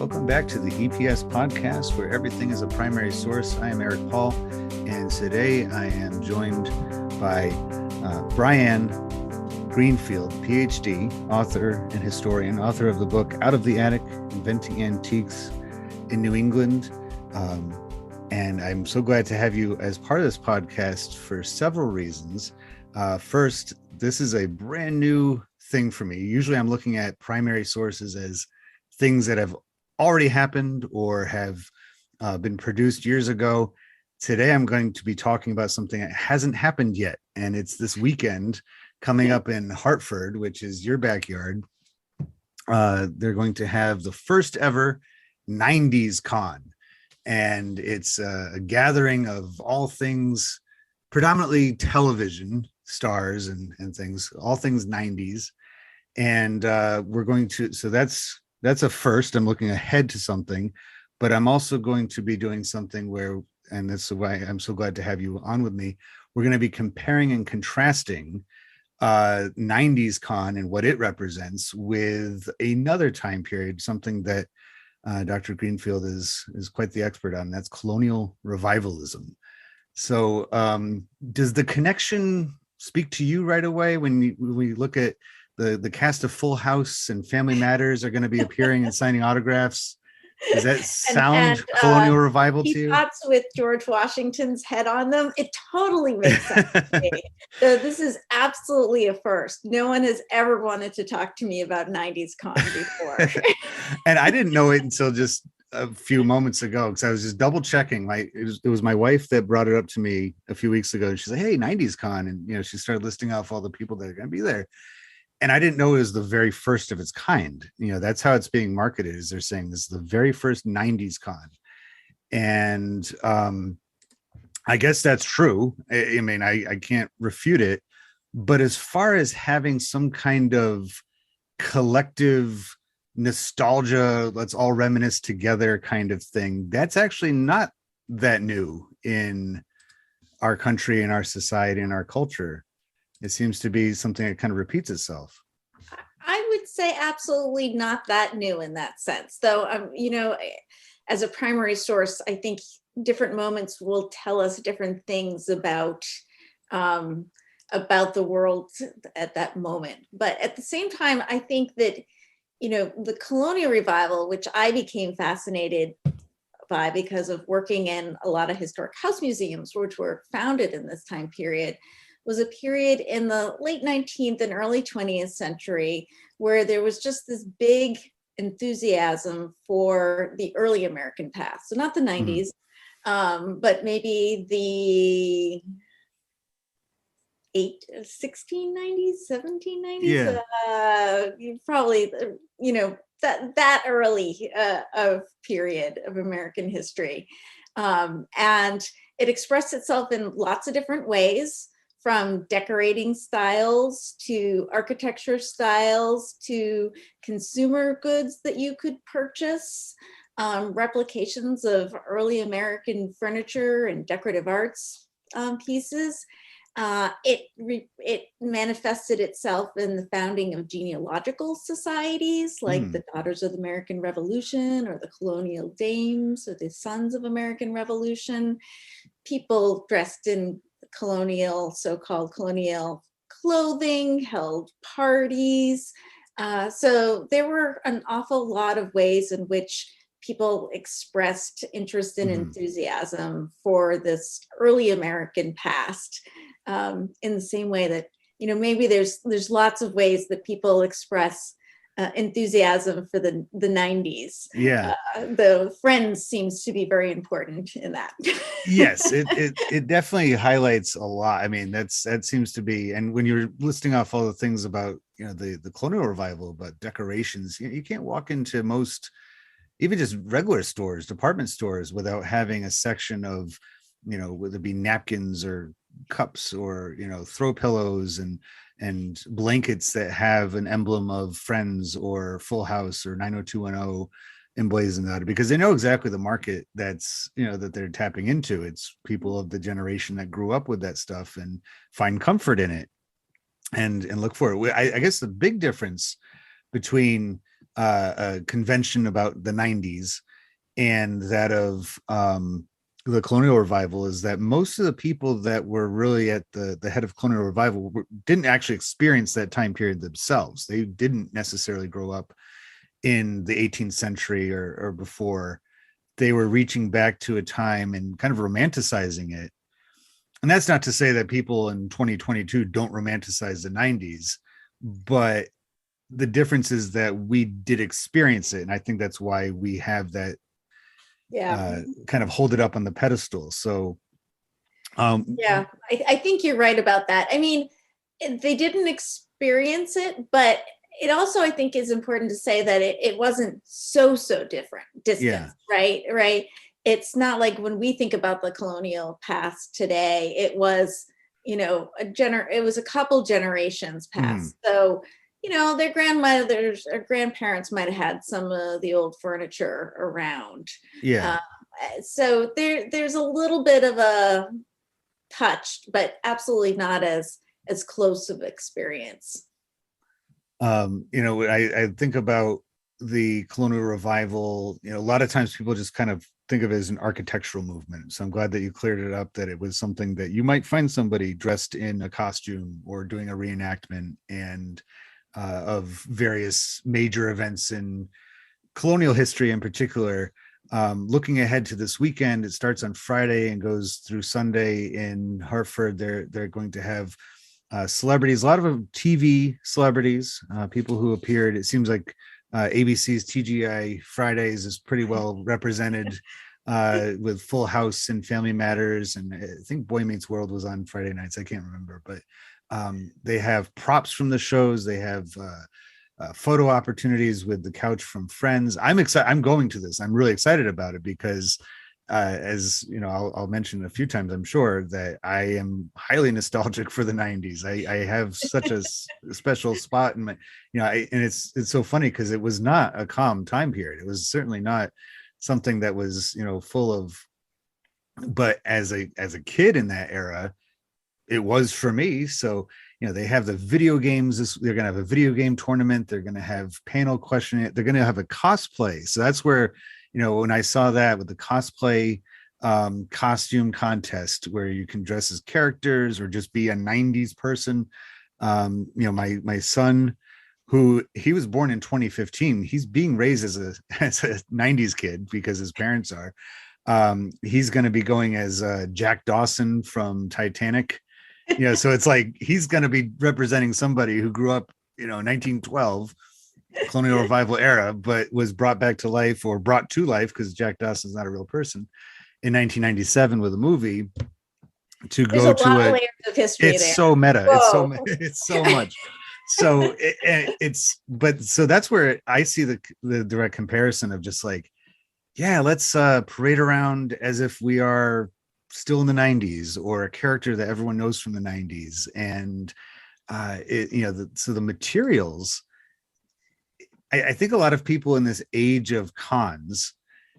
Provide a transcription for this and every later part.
Welcome back to the EPS podcast, where everything is a primary source. I am Eric Paul, and today I am joined by Brian Greenfield, PhD, author and historian, author of the book Out of the Attic, Inventing Antiques in New England. And I'm so glad to have you as part of this podcast for several reasons. First, this is a brand new thing for me. Usually I'm looking at primary sources as things that have already happened or have been produced years ago. Today, I'm going to be talking about something that hasn't happened yet. And it's this weekend coming up in Hartford, which is your backyard. They're going to have the first ever 90s Con. And it's a gathering of all things, predominantly television stars and things, all things 90s. And we're going to, so that's a first. I'm looking ahead to something, but I'm also going to be doing something where, and that's why I'm so glad to have you on with me. We're going to be comparing and contrasting 90s Con and what it represents with another time period, something that Dr. Greenfield is quite the expert on. That's colonial revivalism. So does the connection speak to you right away when we look at the cast of Full House and Family Matters are going to be appearing and signing autographs? Does that sound colonial revival to you? Teapots with George Washington's head on them. It totally makes sense to me. So this is absolutely a first. No one has ever wanted to talk to me about 90s Con before. And I didn't know it until just a few moments ago, because I was just double checking. Like it was my wife that brought it up to me a few weeks ago. She's like, "Hey, 90s Con," and she started listing off all the people that are going to be there. And I didn't know it was the very first of its kind. That's how it's being marketed, is they're saying this is the very first 90s Con. And I guess that's true. I mean, I can't refute it. But as far as having some kind of collective nostalgia, let's all reminisce together kind of thing, that's actually not that new in our country and our society and our culture. It seems to be something that kind of repeats itself. I would say absolutely not that new in that sense, though. As a primary source, I think different moments will tell us different things about the world at that moment. But at the same time, I think that the colonial revival, which I became fascinated by because of working in a lot of historic house museums, which were founded in this time period, was a period in the late 19th and early 20th century where there was just this big enthusiasm for the early American past. So not the 90s, but maybe the 1690s, 1790s, probably, that early period of American history. And it expressed itself in lots of different ways, from decorating styles to architecture styles to consumer goods that you could purchase, replications of early American furniture and decorative arts pieces. It manifested itself in the founding of genealogical societies like the Daughters of the American Revolution or the Colonial Dames or the Sons of American Revolution. People dressed in so-called colonial clothing, held parties. So there were an awful lot of ways in which people expressed interest and enthusiasm for this early American past, in the same way that, maybe there's lots of ways that people express enthusiasm for the 90s. Yeah. The Friends seems to be very important in that. Yes, it definitely highlights a lot. I mean, that seems to be, and when you're listing off all the things about, the colonial revival, about decorations, you can't walk into most, even just regular stores, department stores, without having a section of, whether it be napkins or cups or, throw pillows and blankets that have an emblem of Friends or Full House or 90210 emblazoned on it, because they know exactly the market that's, that they're tapping into. It's people of the generation that grew up with that stuff and find comfort in it and look for it. I guess the big difference between convention about the 90s and that of the colonial revival is that most of the people that were really at the head of colonial revival didn't actually experience that time period themselves. They didn't necessarily grow up in the 18th century or before. They were reaching back to a time and kind of romanticizing it. And that's not to say that people in 2022 don't romanticize the 90s, but the difference is that we did experience it. And I think that's why we have that kind of hold it up on the pedestal. So I think you're right about that. I mean, they didn't experience it, but it also, I think, is important to say that it wasn't so different distance, right? It's not like when we think about the colonial past today, it was, it was a couple generations past. So, their grandmothers or grandparents might have had some of the old furniture around. So there's a little bit of a touch, but absolutely not as close of experience. I think about the colonial revival. A lot of times people just kind of think of it as an architectural movement. So I'm glad that you cleared it up, that it was something that you might find somebody dressed in a costume or doing a reenactment and of various major events in colonial history in particular. Looking ahead to this weekend, it starts on Friday and goes through Sunday in Hartford. They're going to have celebrities, a lot of them TV celebrities, people who appeared. It seems like ABC's TGI Fridays is pretty well represented with Full House and Family Matters. And I think Boy Meets World was on Friday nights. I can't remember, but they have props from the shows. They have photo opportunities with the couch from Friends. I'm excited. I'm going to this. I'm really excited about it because as you know, I'll mention a few times, I'm sure, that I am highly nostalgic for the 90s. I have such a special spot in my, and it's so funny because it was not a calm time period. It was certainly not something that was, full of, but as a kid in that era, it was for me. So, they have the video games. They're going to have a video game tournament. They're going to have panel questioning. They're going to have a cosplay. So that's where, when I saw that with the cosplay costume contest where you can dress as characters or just be a 90s person. My son, who he was born in 2015, he's being raised as a 90s kid because his parents are. He's going to be going as Jack Dawson from Titanic. So it's like he's going to be representing somebody who grew up, 1912 colonial revival era, but was brought back to life or brought to life because Jack Dawson's not a real person in 1997 with a movie to There's go a to lot of layers of history it's there. so meta. Whoa. It's so much. So so that's where I see the direct comparison of just like, let's parade around as if we are still in the 90s or a character that everyone knows from the 90s. And so the materials, I think a lot of people in this age of cons,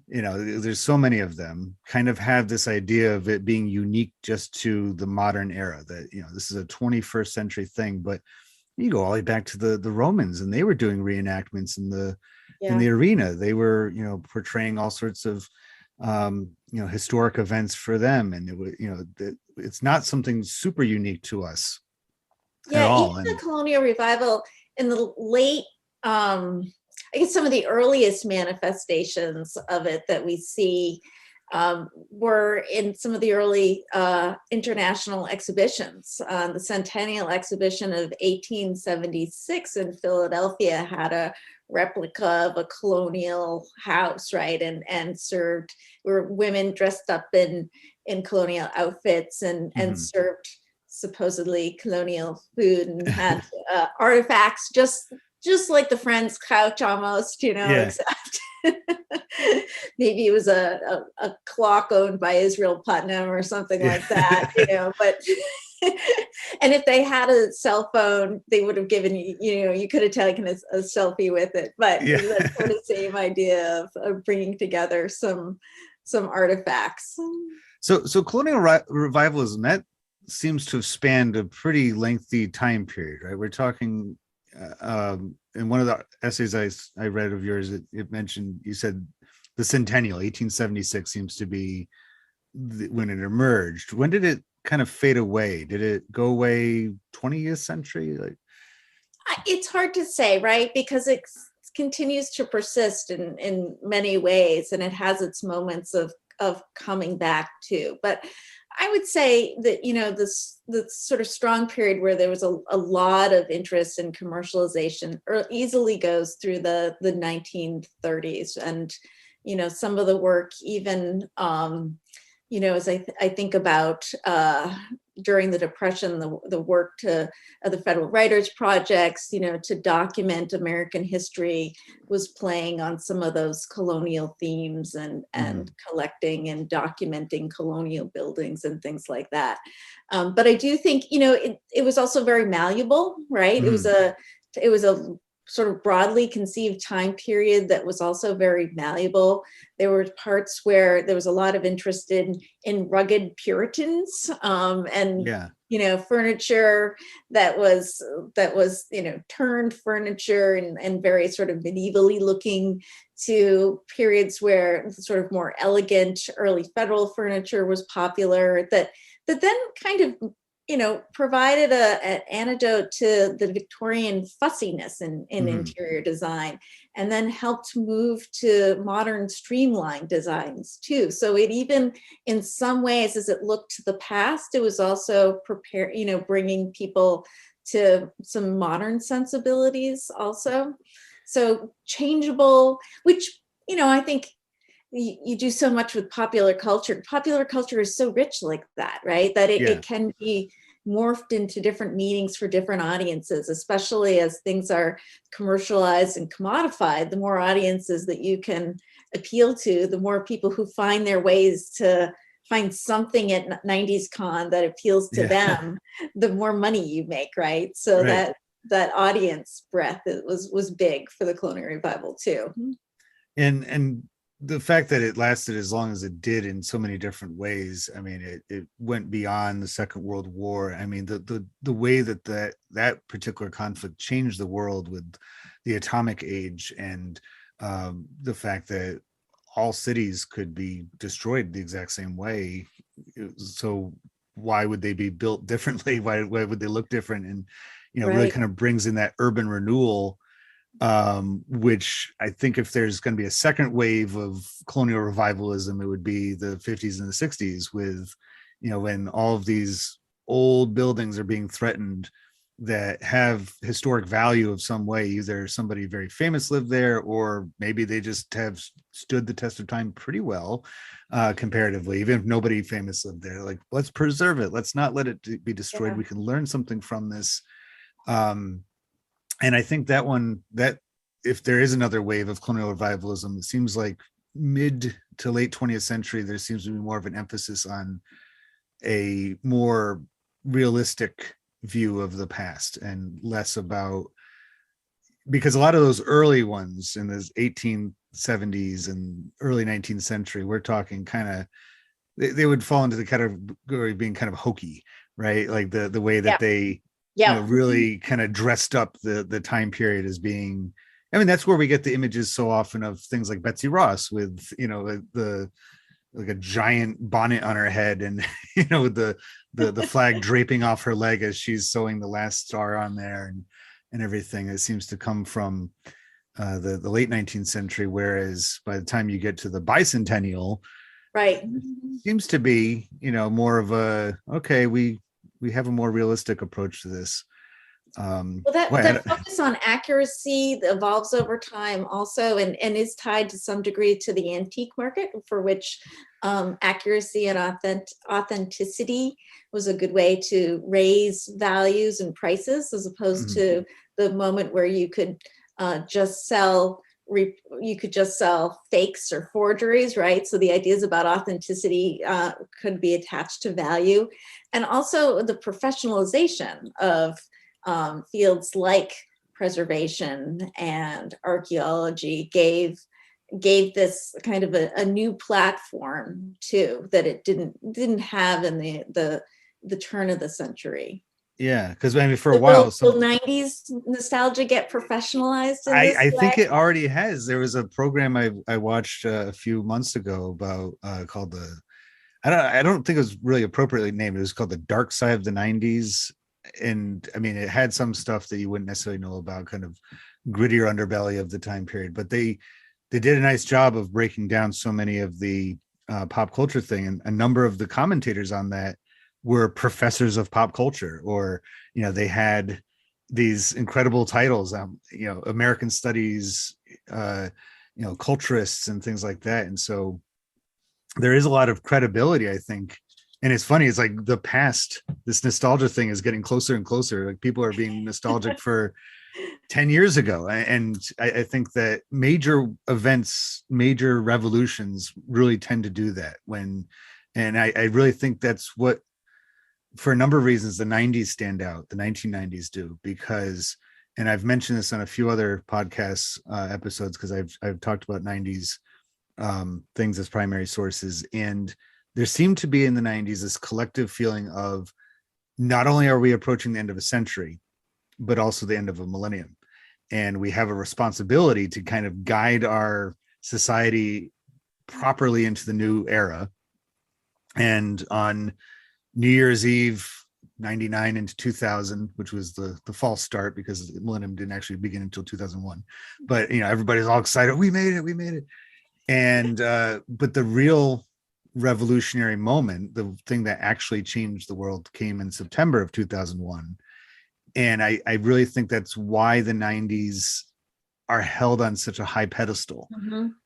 there's so many of them, kind of have this idea of it being unique just to the modern era, that, this is a 21st century thing. But you go all the way back to the Romans, and they were doing reenactments in the arena. They were, portraying all sorts of, historic events for them. And it was, it's not something super unique to us at all. Even the colonial revival in the late, I guess some of the earliest manifestations of it that we see were in some of the early international exhibitions. The Centennial Exhibition of 1876 in Philadelphia had a replica of a colonial house, right? And served, were women dressed up in colonial outfits and served supposedly colonial food and had artifacts just like the Friends couch almost, except maybe it was a clock owned by Israel Putnam or something like that, but and if they had a cell phone, they would have given you, you could have taken a selfie with it, but that's sort of the same idea of bringing together some artifacts. So colonial revivalism, that seems to have spanned a pretty lengthy time period, right? We're talking, in one of the essays I read of yours, it mentioned, you said the centennial 1876 seems to be when it emerged. When did it kind of fade away? Did it go away 20th century? Like, it's hard to say, right? Because it continues to persist in many ways, and it has its moments of coming back too. But I would say that, the sort of strong period where there was a lot of interest in commercialization easily goes through the 1930s. And, some of the work even, as I think about during the Depression, the work of the Federal Writers Projects, to document American history, was playing on some of those colonial themes and collecting and documenting colonial buildings and things like that. But I do think, it was also very malleable, right? It was a sort of broadly conceived time period that was also very malleable. There were parts where there was a lot of interest in rugged Puritans, and furniture that was turned furniture and very sort of medievally looking, to periods where sort of more elegant early federal furniture was popular, that then kind of provided an antidote to the Victorian fussiness in interior design, and then helped move to modern streamlined designs too. So it even, in some ways, as it looked to the past, it was also bringing people to some modern sensibilities also. So changeable, which, I think you do so much with popular culture. Popular culture is so rich like that, right? That it can be morphed into different meanings for different audiences, especially as things are commercialized and commodified. The more audiences that you can appeal to, the more people who find their ways to find something at 90s Con that appeals to them, the more money you make, right? So that audience breadth was big for the colonial revival too. And the fact that it lasted as long as it did in so many different ways, I mean, it went beyond the Second World War. I mean, the way that particular conflict changed the world with the atomic age, and the fact that all cities could be destroyed the exact same way. So why would they be built differently? Why would they look different? And, really kind of brings in that urban renewal, which I think if there's going to be a second wave of colonial revivalism, it would be the 50s and the 60s, with, when all of these old buildings are being threatened that have historic value of some way. Either somebody very famous lived there, or maybe they just have stood the test of time pretty well, comparatively, even if nobody famous lived there. Like, let's preserve it. Let's not let it be destroyed. We can learn something from this. And I think that if there is another wave of colonial revivalism, it seems like mid to late 20th century, there seems to be more of an emphasis on a more realistic view of the past, and less about, because a lot of those early ones in the 1870s and early 19th century, we're talking kind of, they would fall into the category of being kind of hokey, right? Like the way that they really kind of dressed up the time period as being, I mean, that's where we get the images so often of things like Betsy Ross with, like a giant bonnet on her head, and, with the flag draping off her leg as she's sewing the last star on there, and everything. It seems to come from the late 19th century, whereas by the time you get to the bicentennial, it seems to be, more of a, okay, we have a more realistic approach to this. That focus on accuracy evolves over time also, and is tied to some degree to the antique market, for which accuracy and authenticity was a good way to raise values and prices, as opposed to the moment where you could just sell fakes or forgeries, right? So the ideas about authenticity could be attached to value. And also the professionalization of fields like preservation and archaeology gave this kind of a new platform too, that it didn't have in the turn of the century. Yeah, because I mean, for a So while, will 90s nostalgia get professionalized in this I think way? it already has. There was a program I watched a few months ago about called the I don't think it was really appropriately named. It was called the Dark Side of the '90s, and I mean, it had some stuff that you wouldn't necessarily know about, kind of grittier underbelly of the time period. But they did a nice job of breaking down so many of the pop culture thing, and a number of the commentators on that were professors of pop culture, or they had these incredible titles, American studies, uh, culturists and things like that. And so there is a lot of credibility, I think. And it's funny, it's like the past, this nostalgia thing is getting closer and closer. Like people are being nostalgic for 10 years ago. And I think that major events, major revolutions really tend to do that and I really think that's what, for a number of reasons, the 90s stand out, the 1990s do, because, and I've mentioned this on a few other podcasts episodes, because I've talked about 90s things as primary sources. And there seemed to be in the 90s this collective feeling of not only are we approaching the end of a century, but also the end of a millennium. And we have a responsibility to kind of guide our society properly into the new era. And on New Year's Eve, 99 into 2000, which was the false start because the millennium didn't actually begin until 2001. But, everybody's all excited. We made it. And but the real revolutionary moment, the thing that actually changed the world, came in September of 2001. And I really think that's why the 90s are held on such a high pedestal,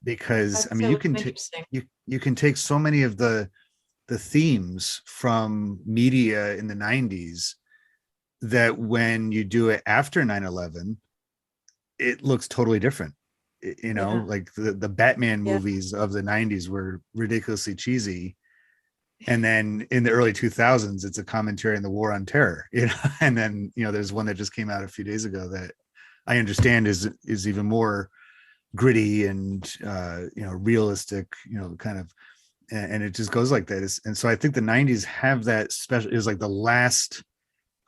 because That's I mean, so interesting. you can take so many of the themes from media in the 90s that when you do it after 9/11, it looks totally different. Yeah. Like the Batman Yeah. movies of the 90s were ridiculously cheesy, and then in the early 2000s it's a commentary on the war on terror, and then there's one that just came out a few days ago that I understand is even more gritty and realistic, kind of, and it just goes like that. And so I think the 90s have that special, is like the last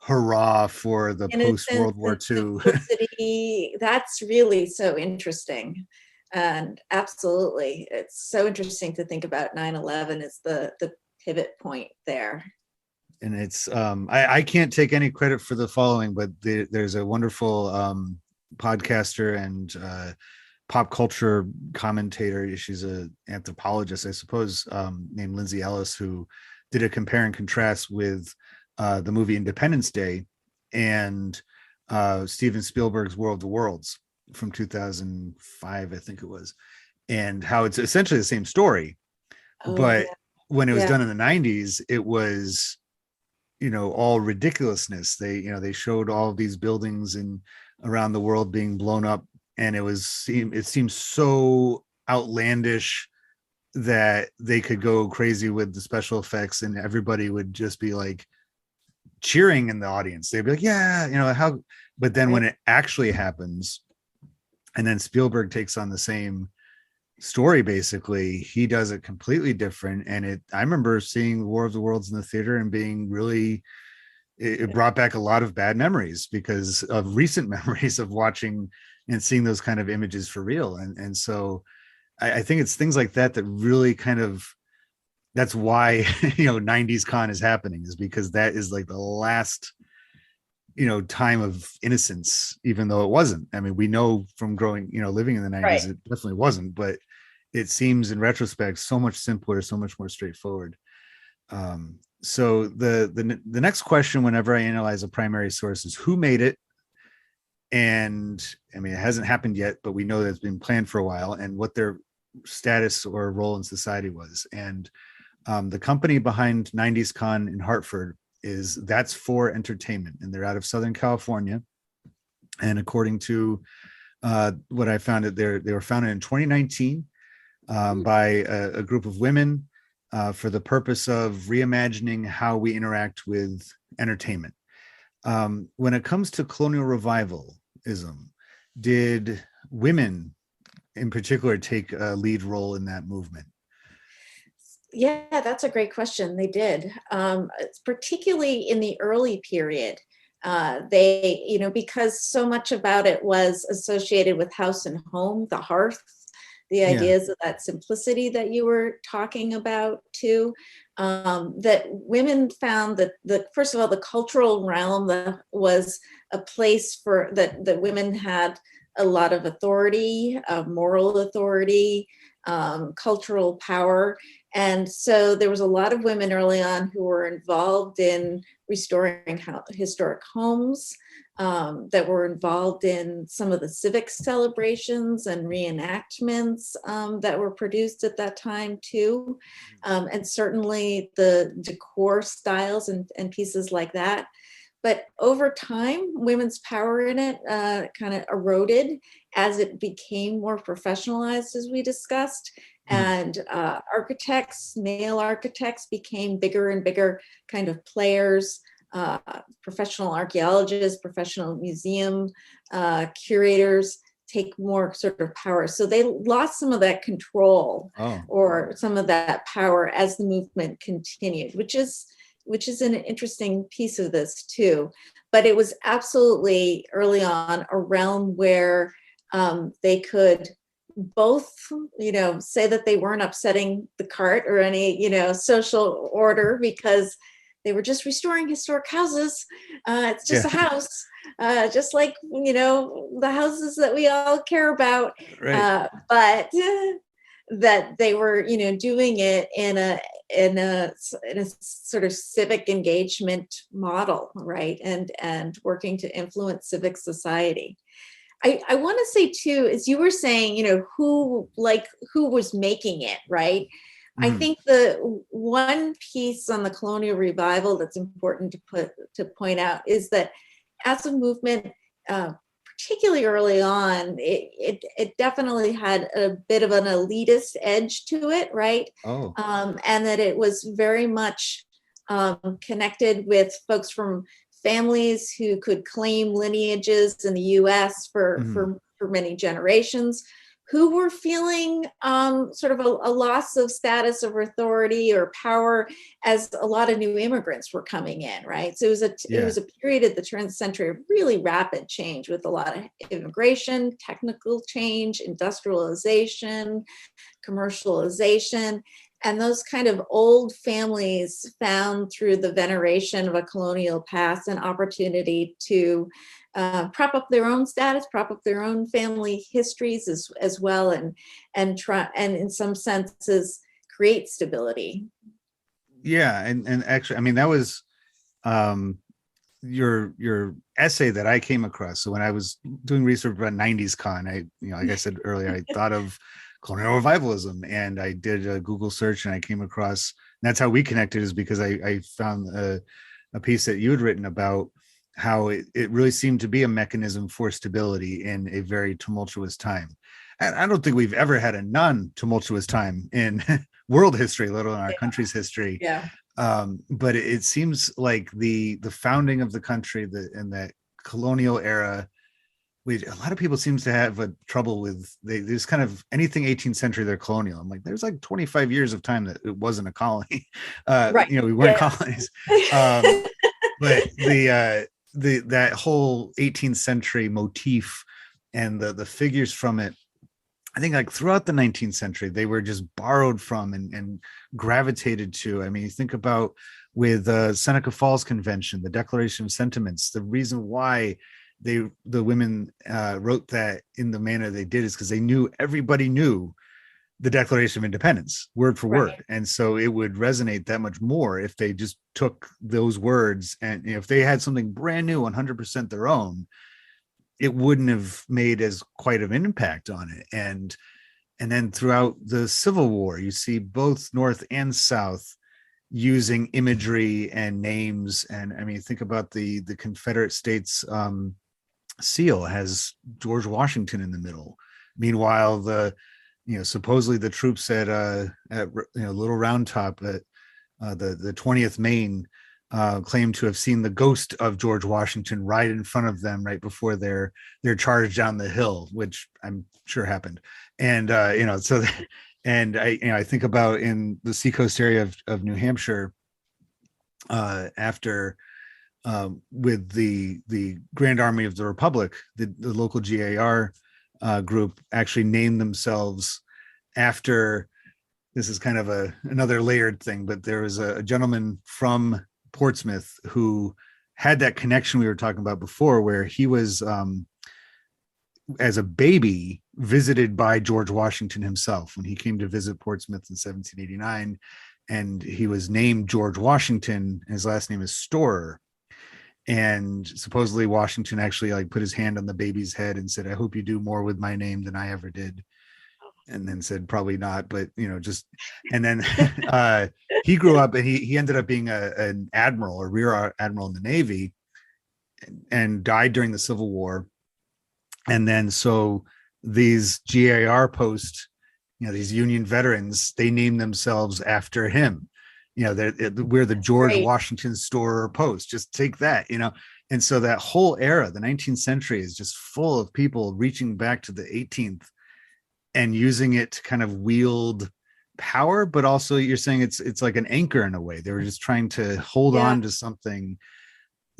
hurrah for the post Innocence World War and II. simplicity. That's really so interesting. And absolutely, it's so interesting to think about 9/11 as the pivot point there. And it's I can't take any credit for the following, but there's a wonderful podcaster and pop culture commentator. She's an anthropologist, I suppose, named Lindsay Ellis, who did a compare and contrast with the movie Independence Day and Steven Spielberg's War of the Worlds from 2005, I think it was, and how it's essentially the same story. Oh But yeah. when it was Yeah. done in the 90s, it was all ridiculousness. They showed all these buildings and around the world being blown up, and it seems so outlandish that they could go crazy with the special effects, and everybody would just be like cheering in the audience. They'd be like, yeah, how. But then when it actually happens, and then Spielberg takes on the same story, basically he does it completely different. And I remember seeing War of the Worlds in the theater and being really, it brought back a lot of bad memories because of recent memories of watching and seeing those kind of images for real. And so I think it's things like that that really kind of, that's why 90s con is happening, is because that is like the last time of innocence, even though it wasn't. I mean, we know from growing, living in the 90s, Right. it definitely wasn't, but it seems in retrospect so much simpler, so much more straightforward. So the next question whenever I analyze a primary source is who made it. And I mean, it hasn't happened yet, but we know that it's been planned for a while, and what their status or role in society was. And the company behind 90s Con in Hartford is That's For Entertainment, and they're out of Southern California. And according to what I found, they were founded in 2019 by a group of women for the purpose of reimagining how we interact with entertainment. When it comes to colonial revivalism, did women in particular take a lead role in that movement? Yeah, that's a great question. They did, particularly in the early period. They, because so much about it was associated with house and home, the hearth, the ideas of that simplicity that you were talking about too, that women found that first of all, the cultural realm was a place for that women had a lot of authority, moral authority, cultural power. And so there was a lot of women early on who were involved in restoring historic homes, that were involved in some of the civic celebrations and reenactments that were produced at that time too. And certainly the decor styles and pieces like that. But over time, women's power in it kind of eroded as it became more professionalized, as we discussed. And architects, male architects, became bigger and bigger kind of players. Professional archaeologists, professional museum curators take more sort of power. So they lost some of that control or some of that power as the movement continued, which is an interesting piece of this too. But it was absolutely early on a realm where they could both, say that they weren't upsetting the cart or any, social order, because they were just restoring historic houses. It's just a house, just like, the houses that we all care about. Right. But that they were, doing it in a sort of civic engagement model, right? And working to influence civic society. I want to say too, as you were saying, who was making it, right? I think the one piece on the colonial revival that's important to point out is that as a movement, particularly early on, it definitely had a bit of an elitist edge to it, right? And that it was very much connected with folks from families who could claim lineages in the U.S. for many generations, who were feeling sort of a loss of status of authority or power as a lot of new immigrants were coming in, right? So it was a period at the turn of the century of really rapid change with a lot of immigration, technical change, industrialization, commercialization. And those kind of old families found through the veneration of a colonial past an opportunity to prop up their own status, prop up their own family histories as well, and try and in some senses create stability. Yeah, and actually, I mean, that was your essay that I came across. So when I was doing research about 90s con, like I said earlier, I thought of colonial revivalism, and I did a Google search, and I came across, and that's how we connected, is because I found a piece that you had written about how it really seemed to be a mechanism for stability in a very tumultuous time. And I don't think we've ever had a non-tumultuous time in world history, let alone our country's history. But it seems like the founding of the country, in that colonial era, a lot of people seems to have a trouble with, there's kind of anything 18th century, they're colonial. I'm like, there's like 25 years of time that it wasn't a colony. Right. We weren't colonies. But that whole 18th century motif and the figures from it, I think like throughout the 19th century, they were just borrowed from and gravitated to. I mean, you think about with Seneca Falls Convention, the Declaration of Sentiments, the reason why the women wrote that in the manner they did is because they knew everybody knew the Declaration of Independence word for word. And so it would resonate that much more if they just took those words, and if they had something brand new, 100% their own, it wouldn't have made as quite of an impact on it. And then throughout the Civil War, you see both North and South using imagery and names. And I mean, think about the Confederate States seal has George Washington in the middle. Meanwhile, supposedly the troops at Little Round Top at the 20th Maine claim to have seen the ghost of George Washington right in front of them right before their charge down the hill, which I'm sure happened. And I think about in the seacoast area of New Hampshire, after with the Grand Army of the Republic, the local GAR group actually named themselves after. This is kind of another layered thing, but there was a gentleman from Portsmouth who had that connection we were talking about before, where he was as a baby visited by George Washington himself when he came to visit Portsmouth in 1789, and he was named George Washington. His last name is Storer, and supposedly Washington actually like put his hand on the baby's head and said, "I hope you do more with my name than I ever did." And then said, "Probably not," but just. And then he grew up, and he ended up being an admiral or rear admiral in the Navy, and died during the Civil War. And then so these GAR posts, these Union veterans, they named themselves after him. We're the George Washington Storer Post. Just take that, And so that whole era, the 19th century, is just full of people reaching back to the 18th and using it to kind of wield power, but also you're saying it's like an anchor in a way. They were just trying to hold on to something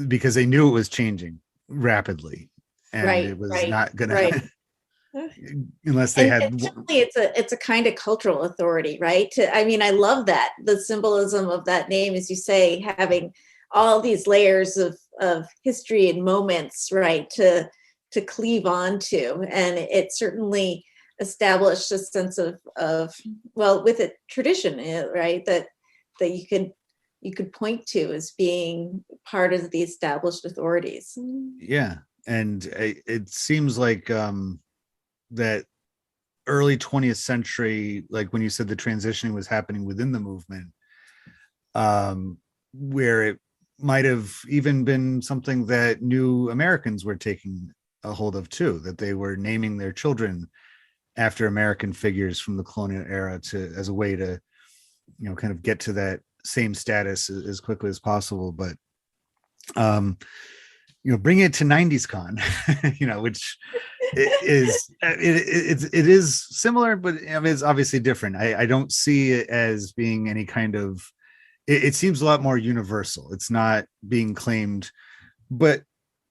because they knew it was changing rapidly, and it was not gonna unless they had. And certainly it's a kind of cultural authority, right? I love that the symbolism of that name, as you say, having all these layers of history and moments, right, to cleave onto, and it certainly established a sense of well, with a tradition, right, that you could point to as being part of the established authorities. Yeah, and it seems like that early 20th century, like when you said the transitioning was happening within the movement, where it might have even been something that new Americans were taking a hold of too, that they were naming their children after American figures from the colonial era as a way to, kind of get to that same status as quickly as possible. But, bring it to 90s Con, which it is similar, but it's obviously different. I don't see it as being any kind of, it seems a lot more universal. It's not being claimed, but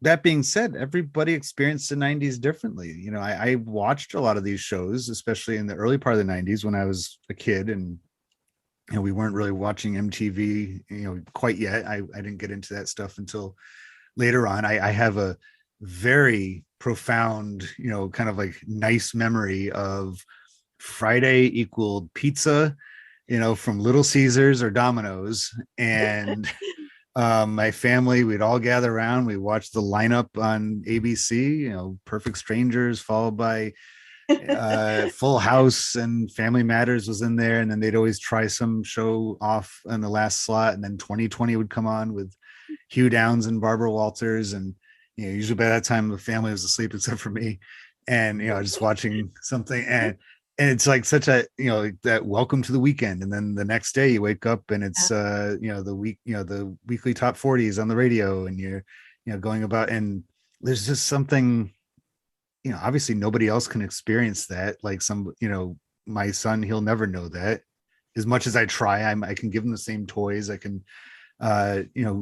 that being said, everybody experienced the 90s differently. I watched a lot of these shows, especially in the early part of the 90s when I was a kid, and we weren't really watching MTV, quite yet. I didn't get into that stuff until later on. I have a very profound, kind of like nice memory of Friday equaled pizza, from Little Caesars or Domino's, and my family, we'd all gather around. We watched the lineup on ABC, Perfect Strangers, followed by Full House, and Family Matters was in there. And then they'd always try some show off in the last slot. And then 2020 would come on with Hugh Downs and Barbara Walters. And, usually by that time the family was asleep except for me. And, just watching something. And it's like such a, that welcome to the weekend. And then the next day you wake up and it's, the weekly top 40s on the radio, and you're, going about, and there's just something, obviously nobody else can experience that. Like my son, he'll never know that. As much as I try, I can give him the same toys. I can,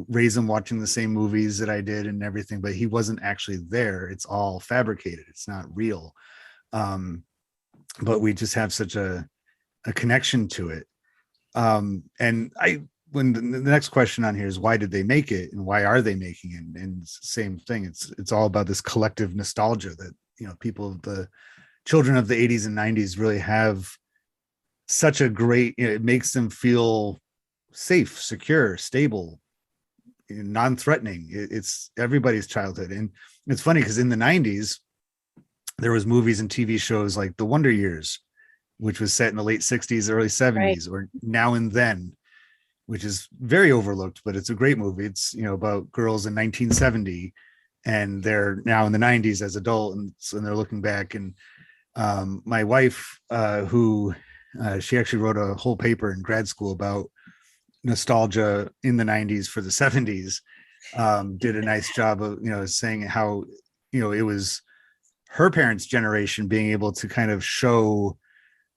raise him watching the same movies that I did and everything, but he wasn't actually there. It's all fabricated. It's not real. But we just have such a connection to it. And when the next question on here is, why did they make it and why are they making it? And same thing. It's all about this collective nostalgia that, people, the children of the 80s and 90s really have such a great, it makes them feel safe, secure, stable, non-threatening. It's everybody's childhood. And it's funny because in the 90s, there was movies and TV shows like The Wonder Years, which was set in the late 60s, early 70s, or Now and Then, which is very overlooked, but it's a great movie. It's, about girls in 1970, and they're now in the 90s as adults, and they're looking back. And my wife, who she actually wrote a whole paper in grad school about nostalgia in the 90s for the 70s, did a nice job of, saying how, it was her parents' generation being able to kind of show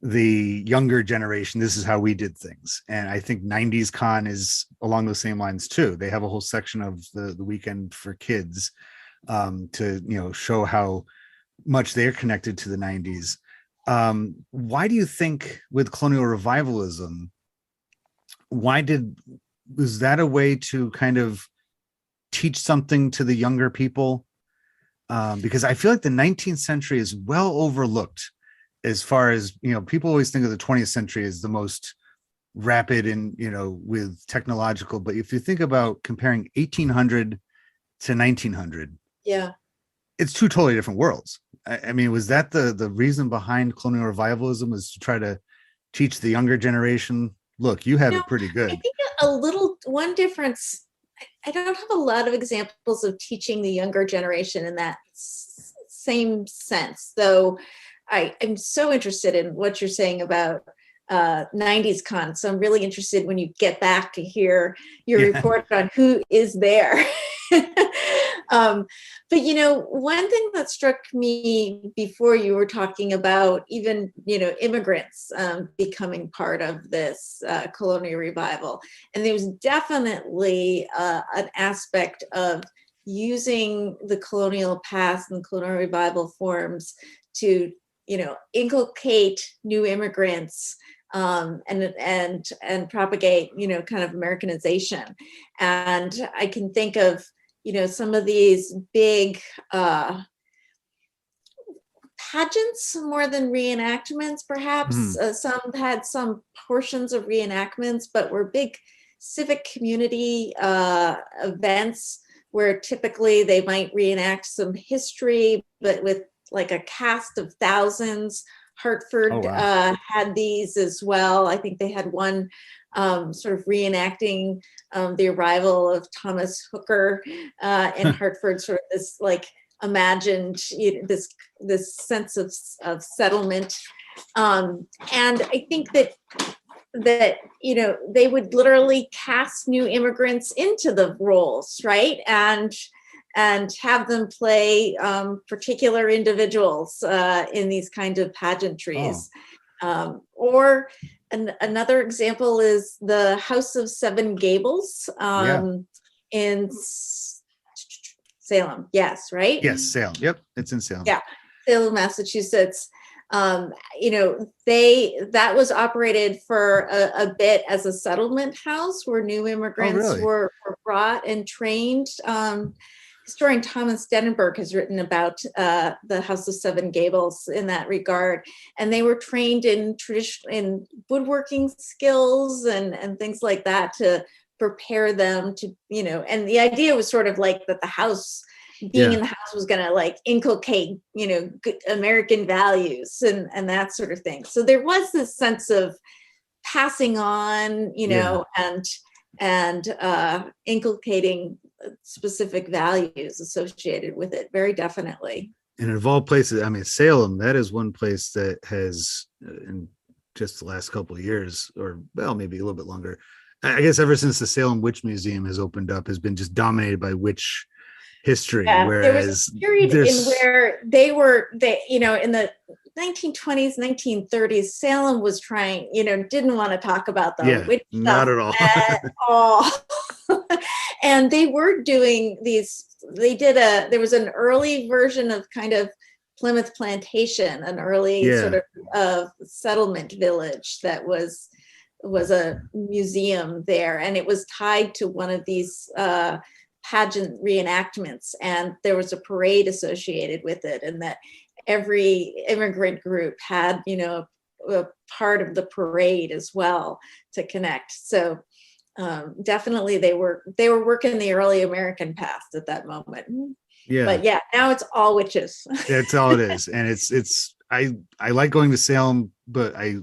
the younger generation, this is how we did things. And I think 90s Con is along those same lines too. They have a whole section of the weekend for kids, to, show how much they're connected to the 90s. Why do you think with colonial revivalism, was that a way to kind of teach something to the younger people? Because I feel like the 19th century is well overlooked as far as, people always think of the 20th century as the most rapid and, with technological. But if you think about comparing 1800 to 1900, yeah, it's two totally different worlds. I mean, was that the reason behind colonial revivalism, was to try to teach the younger generation, look, you have it pretty good? I think one difference, I don't have a lot of examples of teaching the younger generation in that same sense, though I'm so interested in what you're saying about 90s Con. So I'm really interested when you get back to hear your report on who is there. But, one thing that struck me before, you were talking about even, immigrants becoming part of this colonial revival. And there was definitely an aspect of using the colonial past and colonial revival forms to, inculcate new immigrants, and propagate, kind of Americanization. And I can think of, some of these big pageants more than reenactments, perhaps. Some had some portions of reenactments, but were big civic community events where typically they might reenact some history, but with like a cast of thousands. Hartford had these as well. I think they had one sort of reenacting the arrival of Thomas Hooker in Hartford, sort of this like imagined, this sense of settlement. And I think that they would literally cast new immigrants into the roles, right? And have them play particular individuals in these kinds of pageantries. Or another example is the House of Seven Gables in Salem. Yes, right? Yes, Salem. Yep, it's in Salem. Yeah, Salem, Massachusetts. That was operated for a bit as a settlement house where new immigrants were brought and trained. Historian Thomas Denenberg has written about the House of Seven Gables in that regard, and they were trained in woodworking skills and things like that to prepare them to, and the idea was sort of like that the house, being in the house, was going to like inculcate, good American values and that sort of thing. So there was this sense of passing on, and inculcating specific values associated with it, very definitely. And of all places, I mean, Salem, that is one place that has, in just the last couple of years, or well, maybe a little bit longer, I guess ever since the Salem Witch Museum has opened up, has been just dominated by witch history. Whereas there was a period in where they in the 1920s, 1930s, Salem was trying, didn't want to talk about the witch not stuff at all. And they were doing these, there was an early version of kind of Plymouth Plantation, an early sort of settlement village that was a museum there. And it was tied to one of these pageant reenactments. And there was a parade associated with it. And that every immigrant group had, a part of the parade as well to connect. So definitely they were working the early American past at that moment. But now it's all witches. That's all it is. And it's I like going to Salem, but I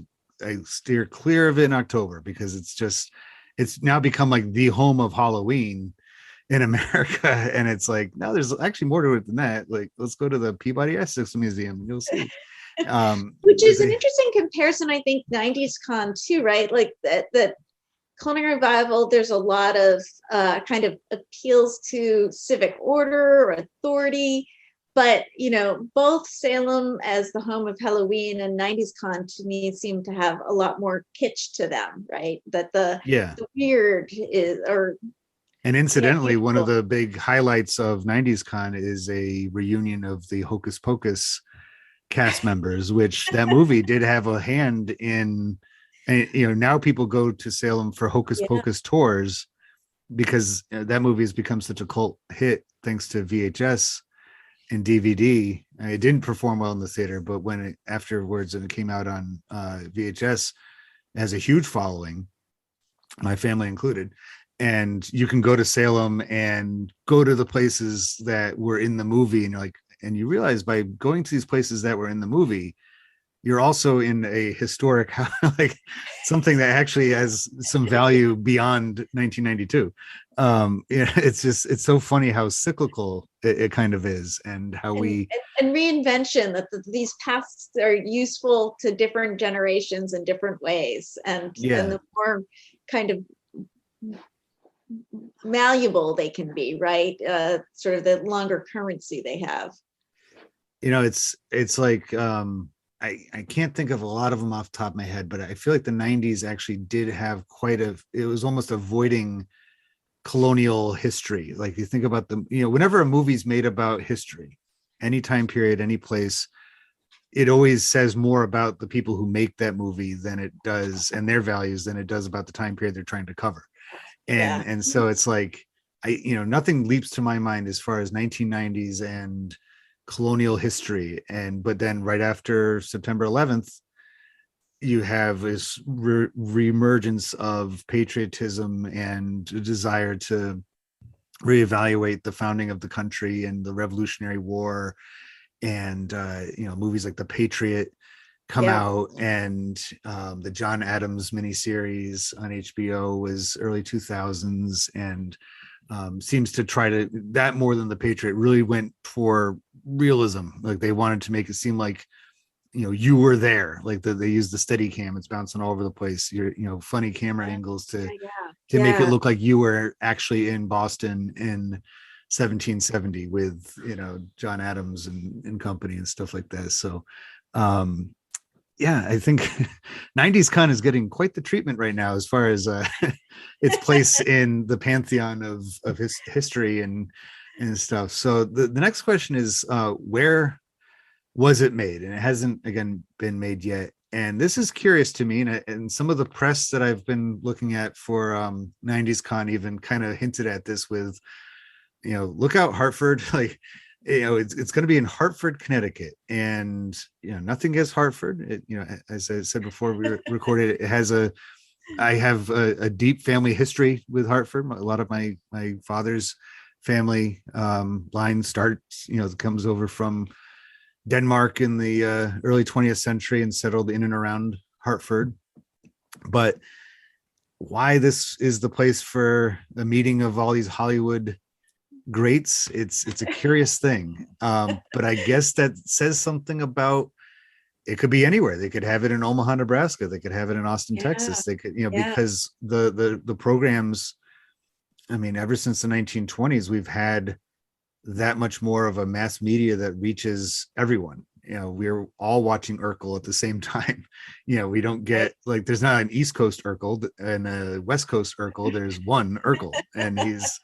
steer clear of it in October because it's now become like the home of Halloween in America. And it's like, no, there's actually more to it than that. Like, let's go to the Peabody Essex Museum and you'll see. Which is an interesting comparison, I think, 90s Con too, right? Like that colonial revival, there's a lot of kind of appeals to civic order or authority, but both Salem as the home of Halloween and 90s con to me seem to have a lot more kitsch to them, right? That the weird is, or and incidentally, one of the big highlights of 90s con is a reunion of the Hocus Pocus cast members, which that movie did have a hand in. And now people go to Salem for Hocus Pocus tours because that movie has become such a cult hit thanks to VHS and DVD. It didn't perform well in the theater, but afterwards it came out on VHS, it has a huge following, my family included. And you can go to Salem and go to the places that were in the movie, and you realize by going to these places that were in the movie, you're also in a historic, like something that actually has some value beyond 1992. It's so funny how cyclical it kind of is, and how and reinvention, that these pasts are useful to different generations in different ways, and the more kind of malleable they can be, right? Sort of the longer currency they have. It's like I can't think of a lot of them off the top of my head, but I feel like the 90s actually did have it was almost avoiding colonial history. Like you think about whenever a movie's made about history, any time period, any place, it always says more about the people who make that movie than it does, and their values, than it does about the time period they're trying to cover. And so it's like, nothing leaps to my mind as far as 1990s and colonial history. But then right after September 11th, you have this reemergence of patriotism and a desire to reevaluate the founding of the country and the Revolutionary War. And movies like The Patriot come out, and the John Adams miniseries on HBO was early 2000s, and seems to try to, that more than The Patriot, really went for realism. Like they wanted to make it seem like you were there, like they used the steady cam, it's bouncing all over the place, funny camera angles to make it look like you were actually in Boston in 1770 with John Adams and company and stuff like that. So I think 90s con is getting quite the treatment right now as far as its place in the pantheon of history and stuff. So the next question is, where was it made? And it hasn't, again, been made yet. And this is curious to me, and some of the press that I've been looking at for 90s con even kind of hinted at this with, look out Hartford, like, it's going to be in Hartford, Connecticut, and nothing against Hartford. As I said before we recorded, I have a deep family history with Hartford. A lot of my father's family line starts, comes over from Denmark in the early 20th century and settled in and around Hartford. But why this is the place for a meeting of all these Hollywood greats, it's a curious thing, but I guess that says something about, it could be anywhere. They could have it in Omaha, Nebraska, they could have it in Austin, Texas, they could, because the programs, I mean, ever since the 1920s, we've had that much more of a mass media that reaches everyone. We're all watching Urkel at the same time. We don't get, like, there's not an East Coast Urkel and a West Coast Urkel, there's one Urkel, and he's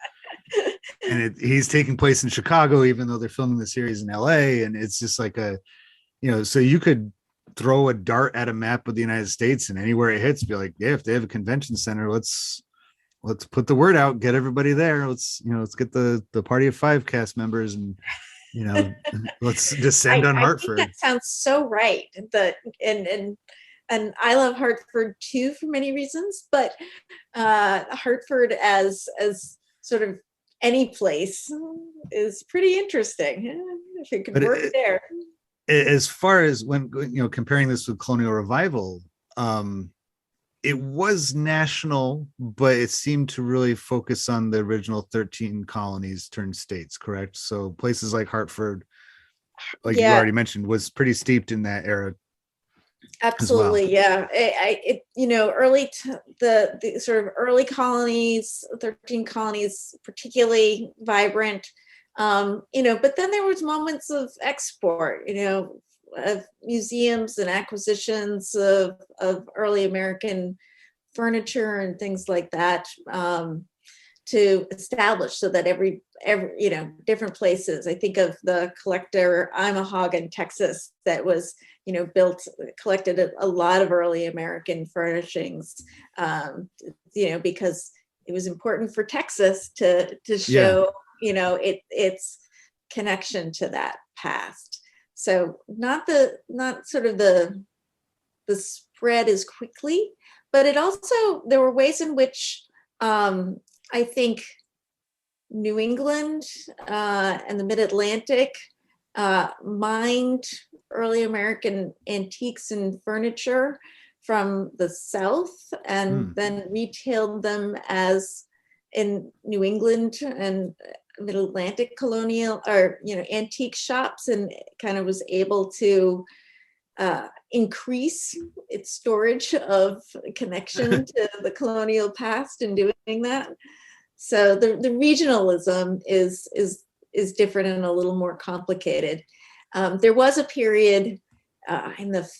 taking place in Chicago, even though they're filming the series in LA. And it's just like so you could throw a dart at a map of the United States, and anywhere it hits, be like, if they have a convention center, let's put the word out, get everybody there. Let's get the Party of Five cast members, and let's descend on Hartford. I think that sounds so right. And I love Hartford too for many reasons, but Hartford as sort of any place is pretty interesting if it could work there. As far as when comparing this with Colonial Revival, it was national, but it seemed to really focus on the original 13 colonies turned states, correct? So places like Hartford, like you already mentioned, was pretty steeped in that era. Absolutely, well. The sort of early colonies, 13 colonies, particularly vibrant. But then there was moments of export, of museums and acquisitions of early American furniture and things like that, to establish, so that every different places. I think of the collector Imahog in Texas that was collected a lot of early American furnishings, because it was important for Texas to show its connection to that past. So not sort of the spread as quickly, but it also, there were ways in which I think New England and the Mid-Atlantic mined early American antiques and furniture from the South, and then retailed them as in New England and Mid-Atlantic colonial or antique shops, and kind of was able to increase its storage of connection to the colonial past in doing that. So the regionalism is different and a little more complicated. There was a period in the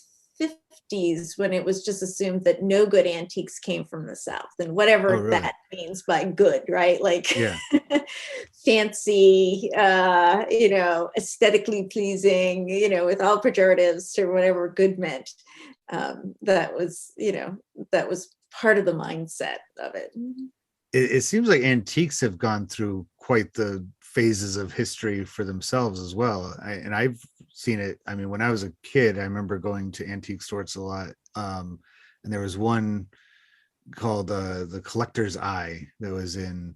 50s when it was just assumed that no good antiques came from the South, and whatever that means by good, right? Like fancy, aesthetically pleasing, with all pejoratives or whatever good meant. That was part of the mindset of it. It seems like antiques have gone through quite the phases of history for themselves as well. And I've seen it. I mean, when I was a kid, I remember going to antique stores a lot. And there was one called the Collector's Eye that was in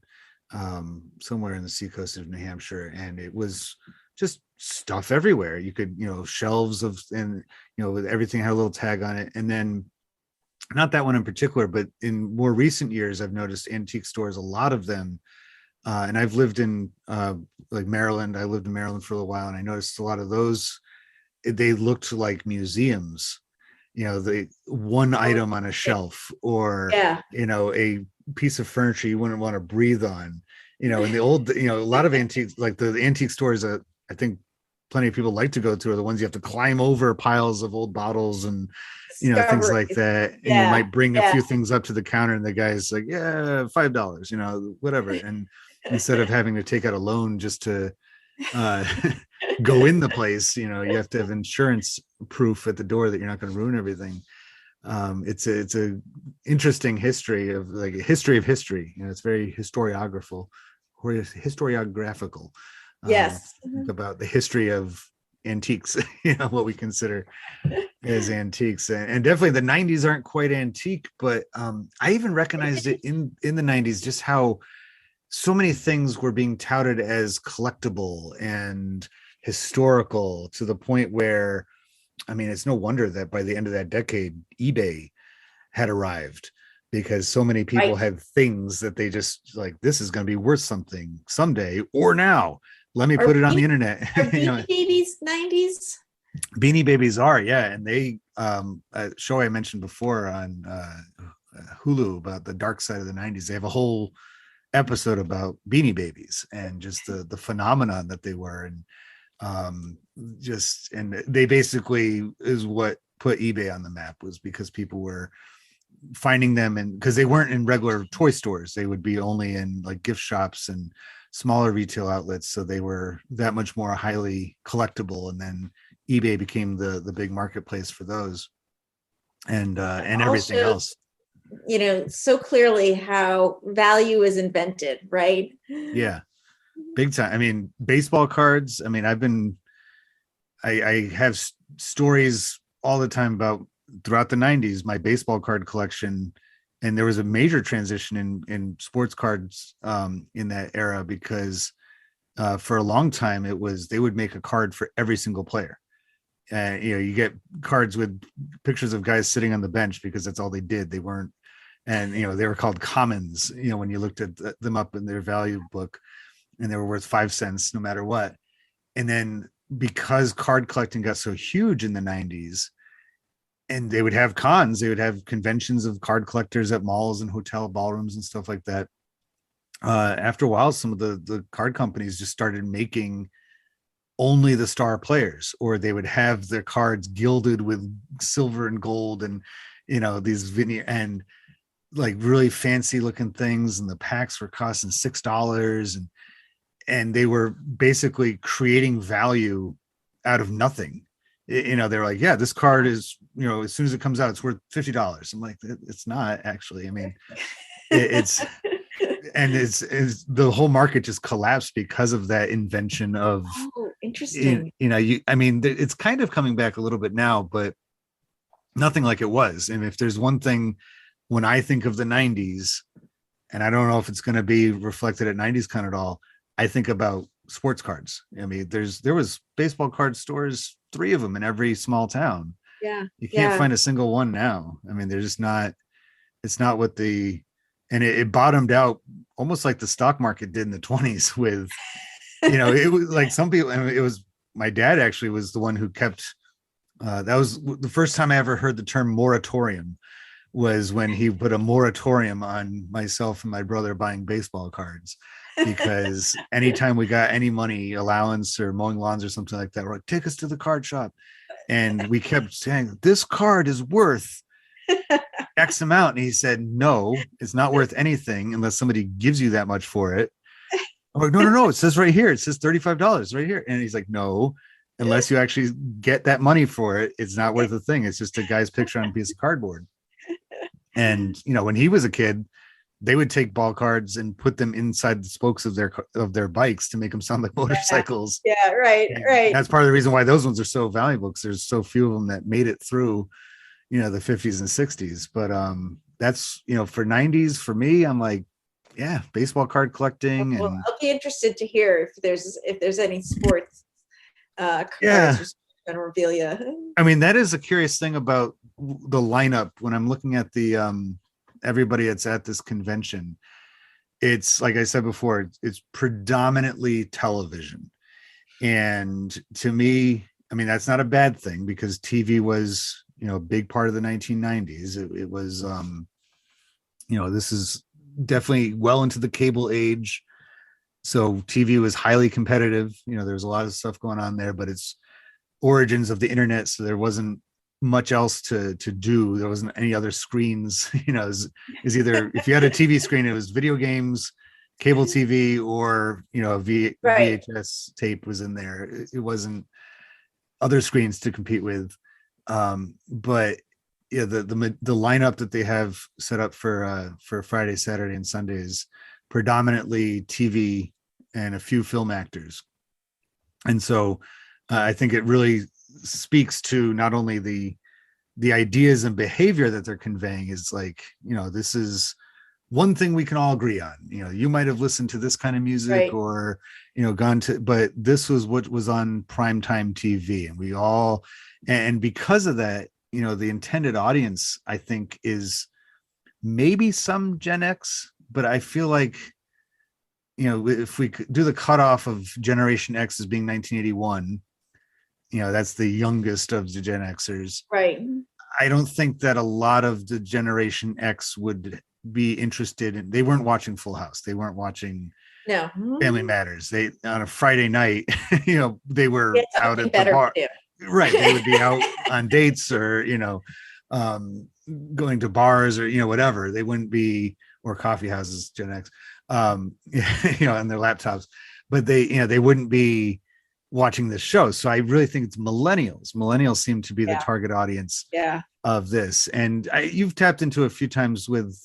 somewhere in the seacoast of New Hampshire. And it was just stuff everywhere. You could, shelves with everything had a little tag on it. And then, not that one in particular, but in more recent years, I've noticed antique stores, a lot of them, and I've lived in like Maryland. I lived in Maryland for a little while, and I noticed a lot of those, they looked like museums, the one item on a shelf, or, a piece of furniture you wouldn't want to breathe on, and the old, a lot of antiques, like the antique stores that I think plenty of people like to go to are the ones you have to climb over piles of old bottles and things like that, and you might bring a few things up to the counter, and the guy's like, $5, whatever, and instead of having to take out a loan just to go in the place, you have to have insurance proof at the door that you're not going to ruin everything. It's a interesting history of history. It's very historiographical. Yes. About the history of antiques, what we consider as antiques, and definitely the 90s aren't quite antique, but I even recognized it in the 90s, just how so many things were being touted as collectible and historical, to the point where, I mean, it's no wonder that by the end of that decade, eBay had arrived, because so many people had things that they just like, this is going to be worth something someday, or now. Let me put it on the internet. Beanie Babies 90s? Beanie Babies are, and they a show I mentioned before on Hulu about the dark side of the 90s. They have a whole episode about Beanie Babies and just the phenomenon that they were, and and they basically is what put eBay on the map, was because people were finding them, and because they weren't in regular toy stores, they would be only in like gift shops and smaller retail outlets, so they were that much more highly collectible, and then eBay became the big marketplace for those, and everything else. So clearly how value is invented, right? Yeah, big time. I mean, baseball cards, I mean, I have stories all the time about, throughout the 90s, my baseball card collection. And there was a major transition in sports cards in that era, because for a long time they would make a card for every single player. You get cards with pictures of guys sitting on the bench because that's all they did. They weren't, and they were called commons. When you looked at them up in their value book, and they were worth 5 cents no matter what. And then because card collecting got so huge in the 90s, and they would have cons, they would have conventions of card collectors at malls and hotel ballrooms and stuff like that. after a while, some of the card companies just started making only the star players, or they would have their cards gilded with silver and gold, and these veneer and like really fancy looking things, and the packs were costing $6, and they were basically creating value out of nothing. They're like, yeah, this card is, as soon as it comes out, it's worth $50. I'm like, it's not actually. I mean, it's and it's the whole market just collapsed because of that invention of, Oh, interesting. I mean, it's kind of coming back a little bit now, but nothing like it was. And if there's one thing, when I think of the 90s, and I don't know if it's going to be reflected at 90s Con at all, I think about sports cards. I mean, there was baseball card stores, 3 of them in every small town. Yeah. You can't find a single one now. I mean, they're just not, it's not what and it bottomed out almost like the stock market did in the 20s with, it was like some people, and it was, my dad actually was the one who kept, that was the first time I ever heard the term moratorium, was when he put a moratorium on myself and my brother buying baseball cards, because anytime we got any money allowance or mowing lawns or something like that, we're like, take us to the card shop. And we kept saying, this card is worth X amount. And he said, no, it's not worth anything unless somebody gives you that much for it. I'm like, no, it says right here, it says $35 right here. And he's like, no, unless you actually get that money for it, it's not worth a thing. It's just a guy's picture on a piece of cardboard. And when he was a kid, they would take ball cards and put them inside the spokes of their bikes to make them sound like motorcycles. Yeah, right, and right. That's part of the reason why those ones are so valuable, because there's so few of them that made it through, the 50s and 60s. But that's, for 90s, for me, I'm like, yeah, baseball card collecting. Well, and I'll be interested to hear if there's any sports cards yeah, or memorabilia. I mean, that is a curious thing about the lineup when I'm looking at the everybody that's at this convention. It's like I said before, it's predominantly television. And to me, I mean, that's not a bad thing, because TV was, a big part of the 1990s. It was, this is definitely well into the cable age. So TV was highly competitive. There's a lot of stuff going on there, but it's origins of the internet. So there wasn't much else to do. There wasn't any other screens. Is either, if you had a TV screen, it was video games, cable TV, or VHS tape was in there. It wasn't other screens to compete with. But yeah, the lineup that they have set up for Friday, Saturday, and Sundays, predominantly TV and a few film actors. And so I think it really speaks to not only the ideas and behavior that they're conveying, is like, this is one thing we can all agree on. You might have listened to this kind of music, right, or gone to, but this was what was on primetime TV, and we all, and because of that, the intended audience, I think, is maybe some Gen X, but I feel like, if we could do the cutoff of Generation X as being 1981, that's the youngest of the Gen Xers. Right. I don't think that a lot of the Generation X would be interested in, they weren't watching Full House. They weren't watching Family Matters. They, on a Friday night, they were out at the bar. Right. They would be out on dates, or, going to bars, or, whatever. They wouldn't be, or coffee houses, Gen X, on their laptops, but they wouldn't be watching this show. So I really think it's millennials seem to be the target audience of this. And you've tapped into a few times with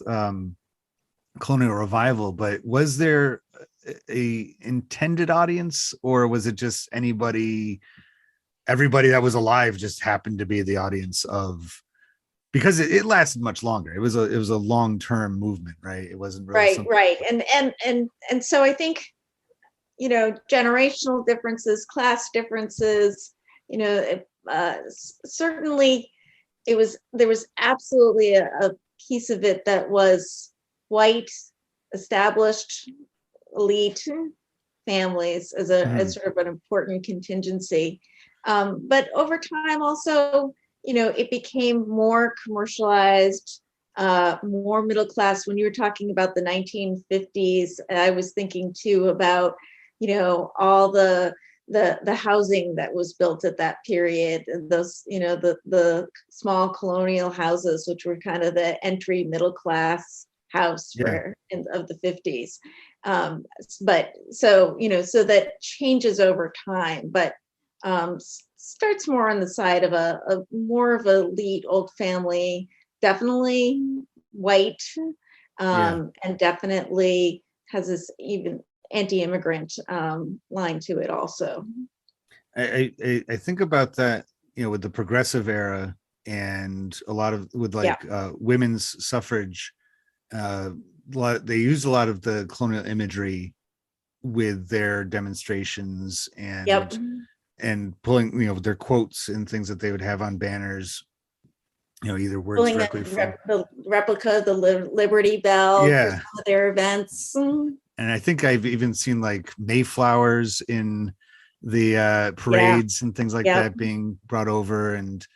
Colonial Revival, but was there a intended audience, or was it just everybody that was alive just happened to be the audience of, because it lasted much longer. It was a long-term movement, right? It wasn't really right. And so I think, generational differences, class differences, certainly there was absolutely a piece of it that was white, established, elite families as as sort of an important contingency. But over time also, it became more commercialized. more middle class. When you were talking about the 1950s, I was thinking too about, all the housing that was built at that period, and those, the small colonial houses, which were kind of the entry middle class house of the 50s. But so that changes over time, but starts more on the side of a more of a elite old family, definitely white, and definitely has this even anti-immigrant line to it also. I think about that, with the progressive era and a lot of with women's suffrage. They used a lot of the colonial imagery with their demonstrations and pulling, their quotes and things that they would have on banners, either words Pulling directly from the replica of the Liberty Bell for some of their events. And I think I've even seen like Mayflowers in the parades and things like that being brought over, and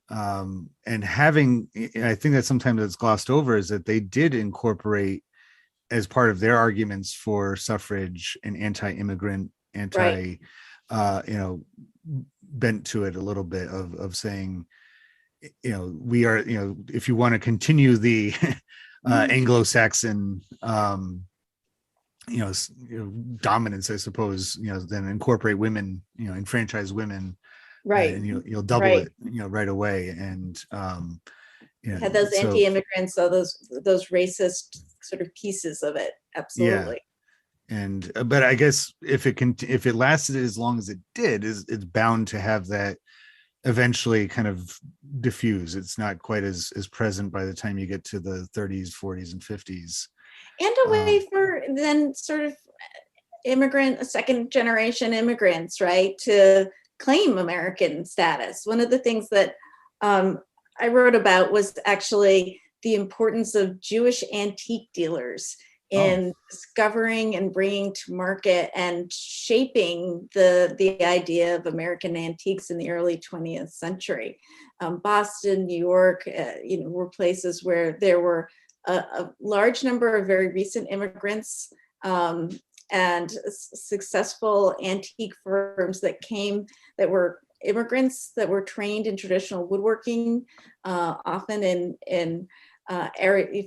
having, I think that sometimes it's glossed over, is that they did incorporate, as part of their arguments for suffrage and anti-immigrant, bent to it a little bit of saying, we are, if you want to continue the Anglo-Saxon dominance, I suppose, then incorporate women, enfranchise women, and you'll double it, right away. And had those anti-immigrants, so those racist sort of pieces of it, absolutely. And but I guess if it lasted as long as it did, it's bound to have that eventually kind of diffuse. It's not quite as present by the time you get to the 30s, 40s, and 50s. And a way for then sort of second generation immigrants, right, to claim American status. One of the things that I wrote about was actually the importance of Jewish antique dealers in discovering and bringing to market and shaping the idea of American antiques in the early 20th century. Boston, New York, were places where there were a large number of very recent immigrants and successful antique firms that were immigrants that were trained in traditional woodworking, often in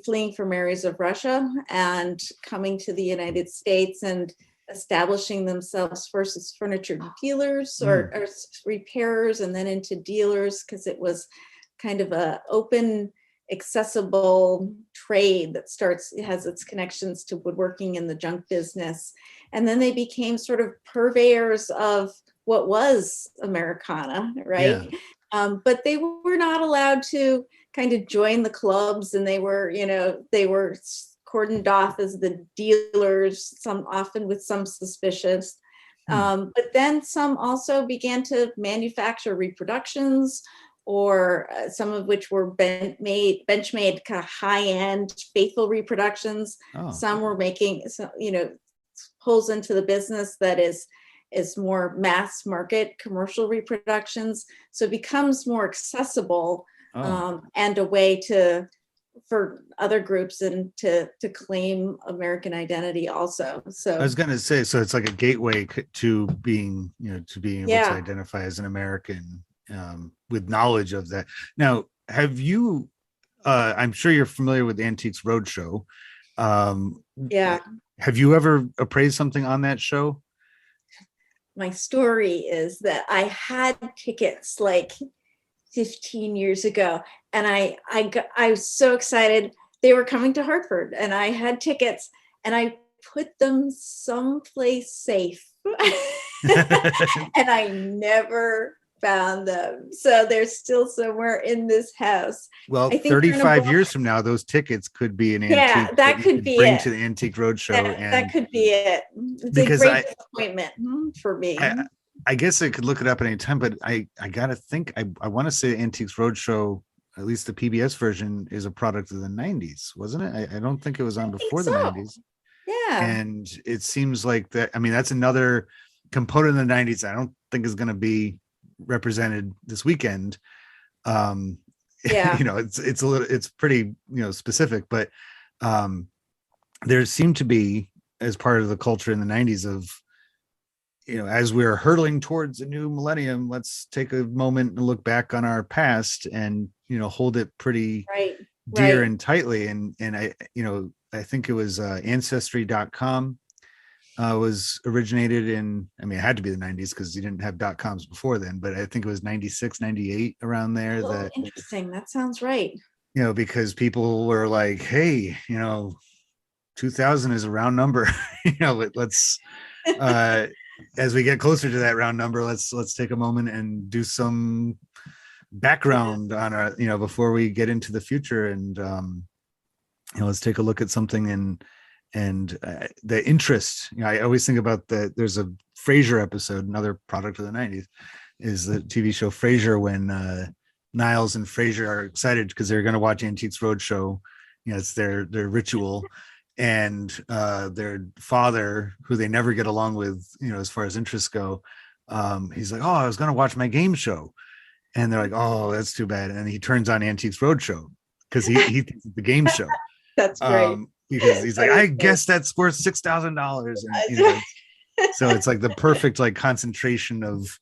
fleeing from areas of Russia and coming to the United States and establishing themselves first as furniture dealers or repairers, and then into dealers, because it was kind of a open, accessible trade that has its connections to woodworking and the junk business. And then they became sort of purveyors of what was Americana, right? But they were not allowed to kind of join the clubs, and they were cordoned off as the dealers, some often with some suspicions. But then some also began to manufacture reproductions, or some of which were bench-made kind of high-end faithful reproductions. Some were making, pulls into the business that is more mass market commercial reproductions. So it becomes more accessible and a way for other groups and to claim American identity also. So I was going to say, so it's like a gateway to being, to being able to identify as an American with knowledge of that. Now, have you, I'm sure you're familiar with Antiques Roadshow. Have you ever appraised something on that show? My story is that I had tickets like 15 years ago, and I was so excited. They were coming to Hartford, and I had tickets, and I put them someplace safe. And I never found them. So they're still somewhere in this house. Well, 35 years from now, those tickets could be an antique that could be bring it. To the Antique Roadshow. That could be it. It's a great disappointment for me. I guess I could look it up at any time, but I gotta think. I want to say Antiques Roadshow, at least the PBS version, is a product of the 90s, wasn't it? I don't think it was on before the 90s. Yeah. And it seems like that. I mean, that's another component of the 90s I don't think is going to be represented this weekend. Yeah. it's pretty, specific, but there seemed to be, as part of the culture in the 90s of, as we're hurtling towards a new millennium, let's take a moment and look back on our past and, hold it pretty Right. dear Right. and tightly. And I think it was ancestry.com was originated in, I mean, it had to be the 90s because you didn't have .coms before then, but I think it was 96, 98 around there. Oh, That, interesting. That sounds right. because people were like, hey, 2000 is a round number. Let's uh as we get closer to that round number, let's take a moment and do some background on our, before we get into the future. And let's take a look at something. And the interest, I always think about there's a Frasier episode, another product of the 90s, is the TV show Frasier, when Niles and Frasier are excited because they're going to watch Antiques Roadshow. It's their ritual. And their father, who they never get along with, as far as interests go, he's like, oh, I was going to watch my game show. And they're like, oh, that's too bad. And he turns on Antiques Roadshow because he thinks it's the game show. That's great. Because he's like, I guess that's worth $6,000. And, so it's like the perfect like concentration of,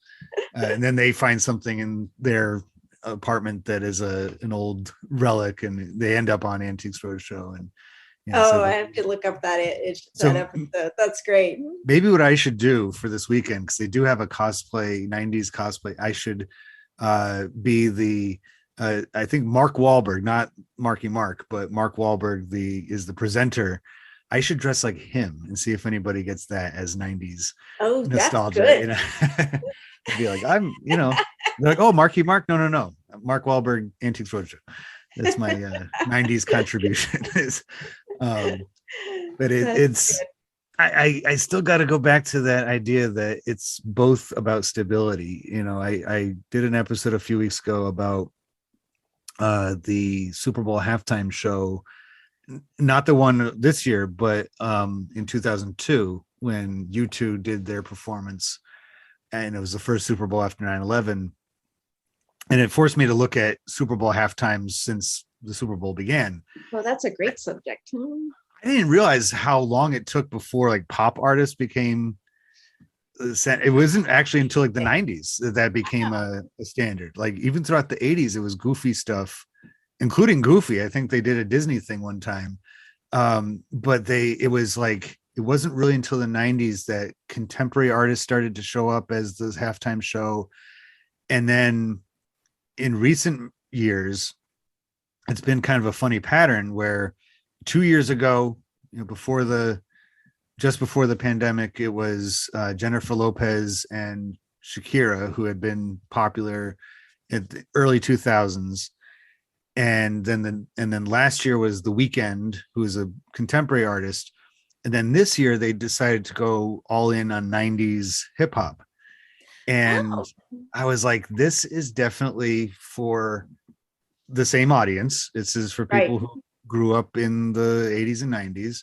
and then they find something in their apartment that is an old relic, and they end up on Antiques Roadshow. And I have to look up that episode. That's great. Maybe what I should do for this weekend, because they do have a 90s cosplay, I should be the I think Mark Wahlberg, not Marky Mark, but Mark Wahlberg is the presenter. I should dress like him and see if anybody gets that as 90s nostalgia. That's good. Be like, I'm, they're like, oh, Marky Mark. No. Mark Wahlberg, Antiques Roadshow. That's my 90s contribution. But it's, I still got to go back to that idea that it's both about stability. I did an episode a few weeks ago about the Super Bowl halftime show, not the one this year, but in 2002, when U2 did their performance, and it was the first Super Bowl after 9/11. And it forced me to look at Super Bowl halftimes since the Super Bowl began. Well, that's a great subject. I didn't realize how long it took before like pop artists became. It wasn't actually until like the 90s that became a standard. Like even throughout the 80s, it was goofy stuff, including Goofy. I think they did a Disney thing one time. But it wasn't really until the 90s that contemporary artists started to show up as the halftime show. And then in recent years, it's been kind of a funny pattern where 2 years ago, just before the pandemic, it was Jennifer Lopez and Shakira, who had been popular in the early 2000s. And then last year was The Weeknd, who is a contemporary artist. And then this year they decided to go all in on 90s hip hop. And I was like, this is definitely for the same audience. This is for people who grew up in the 80s and 90s.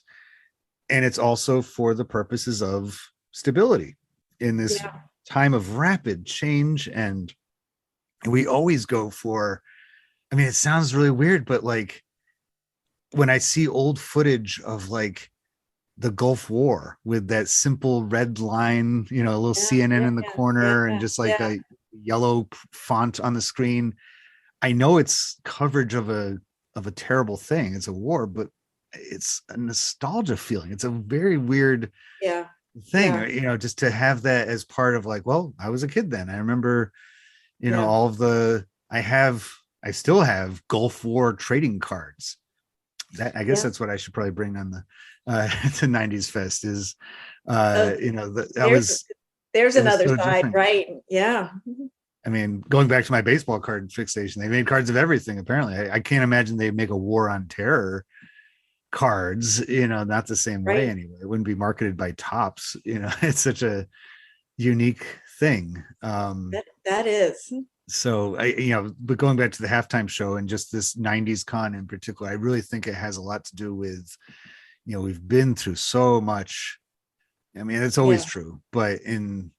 And it's also for the purposes of stability in this time of rapid change. And we always go for, I mean, it sounds really weird, but like when I see old footage of like the Gulf War with that simple red line, a little CNN in the corner and just like a yellow font on the screen, I know it's coverage of a terrible thing. It's a war, but it's a nostalgia feeling. It's a very weird thing, just to have that as part of like, well, I was a kid then. I remember, all of I still have Gulf War trading cards. I guess that's what I should probably bring on the to 90s Fest is, there's another side, different. Right? Yeah. I mean, going back to my baseball card fixation, they made cards of everything. Apparently, I can't imagine they'd make a War on Terror cards. Not the same way anyway. It wouldn't be marketed by Topps. It's such a unique thing. That is. So but going back to the halftime show and just this 90s con in particular, I really think it has a lot to do with, we've been through so much. I mean, it's always true, but in,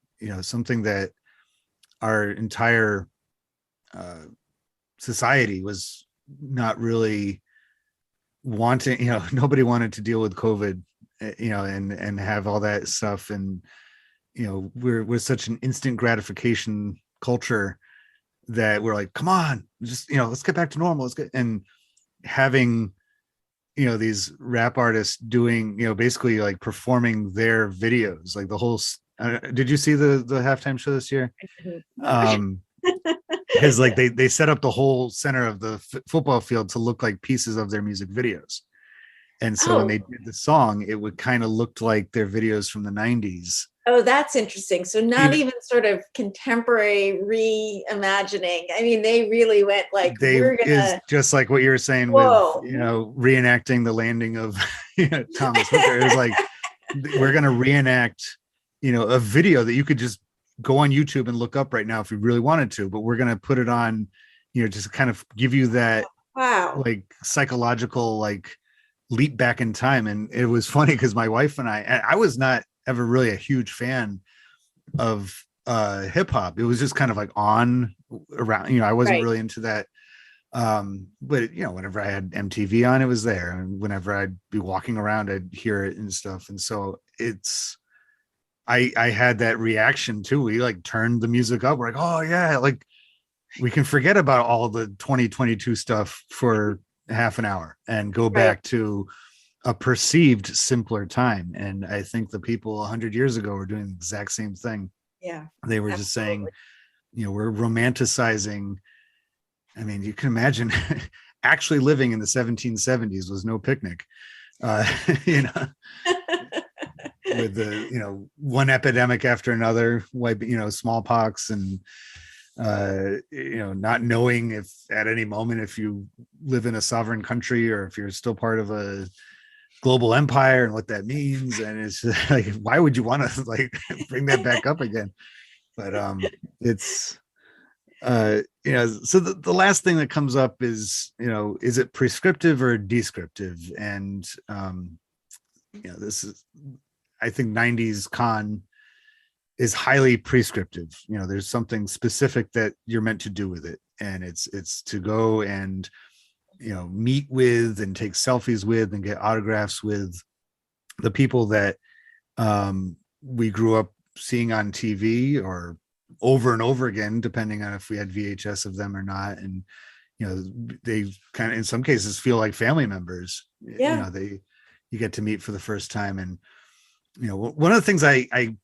something that our entire society was not really wanting, nobody wanted to deal with COVID, and have all that stuff. And, we're such an instant gratification culture that we're like, come on, just, let's get back to normal. Let's get, and having, these rap artists doing, basically like performing their videos, like the whole, did you see the halftime show this year? Because like they set up the whole center of the football field to look like pieces of their music videos. And so when they did the song, it would kind of looked like their videos from the 90s. Oh, that's interesting. So not even sort of contemporary reimagining. I mean, they really went like, is just like what you were saying with, reenacting the landing of Thomas Hooker. It was like, we're going to reenact, a video that you could just go on YouTube and look up right now if you really wanted to, but we're going to put it on, just kind of give you that like psychological, like leap back in time. And it was funny because my wife and I was not ever really a huge fan of hip hop. It was just kind of like on around, I wasn't really into that. But whenever I had MTV on, it was there. And whenever I'd be walking around, I'd hear it and stuff. And so I had that reaction too. We like turned the music up. We're like, oh yeah, like we can forget about all the 2022 stuff for half an hour and go back to a perceived simpler time. And I think the people 100 years ago were doing the exact same thing. Yeah. They were just saying, we're romanticizing. I mean, you can imagine actually living in the 1770s was no picnic, with the, one epidemic after another, smallpox and, not knowing if at any moment, if you live in a sovereign country or if you're still part of a global empire and what that means. And it's just like, why would you want to like bring that back up again? But it's so the last thing that comes up is, is it prescriptive or descriptive? And this is, I think 90s con is highly prescriptive. There's something specific that you're meant to do with it, and it's to go and meet with and take selfies with and get autographs with the people that we grew up seeing on TV or over and over again, depending on if we had VHS of them or not. And they kind of in some cases feel like family members. You get to meet for the first time. And one of the things I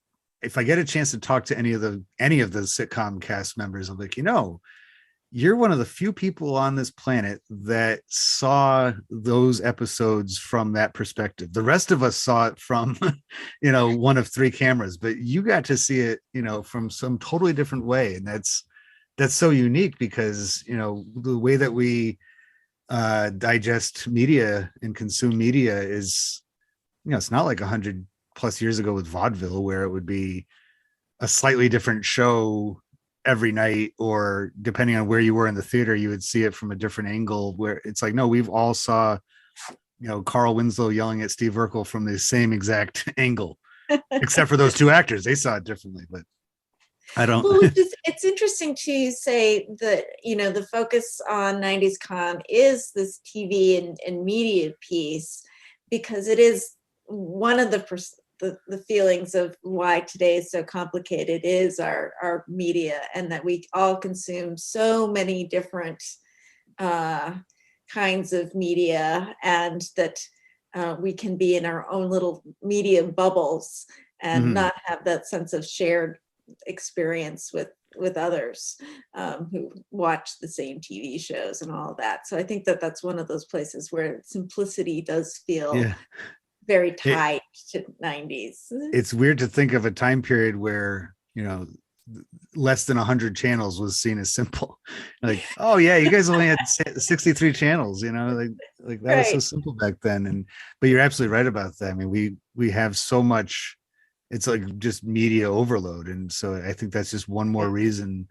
if I get a chance to talk to any of the sitcom cast members, I'm like, you're one of the few people on this planet that saw those episodes from that perspective. The rest of us saw it from, one of three cameras, but you got to see it, from some totally different way. And that's so unique because, the way that we digest media and consume media is, it's not like 100 plus years ago with vaudeville, where it would be a slightly different show every night, or depending on where you were in the theater, you would see it from a different angle, where it's like, no, we've all saw, Carl Winslow yelling at Steve Urkel from the same exact angle, except for those two actors. They saw it differently, but I don't. Well, it's interesting to say that, the focus on 90s con is this TV and media piece, because it is one of the feelings of why today is so complicated is our media, and that we all consume so many different kinds of media, and that we can be in our own little media bubbles and not have that sense of shared experience with others who watch the same TV shows and all of that. So I think that that's one of those places where simplicity does feel very tied to 90s. It's weird to think of a time period where, less than 100 channels was seen as simple. Like, oh yeah, you guys only had 63 channels, like that was so simple back then. But you're absolutely right about that. I mean, we have so much, it's like just media overload. And so I think that's just one more reason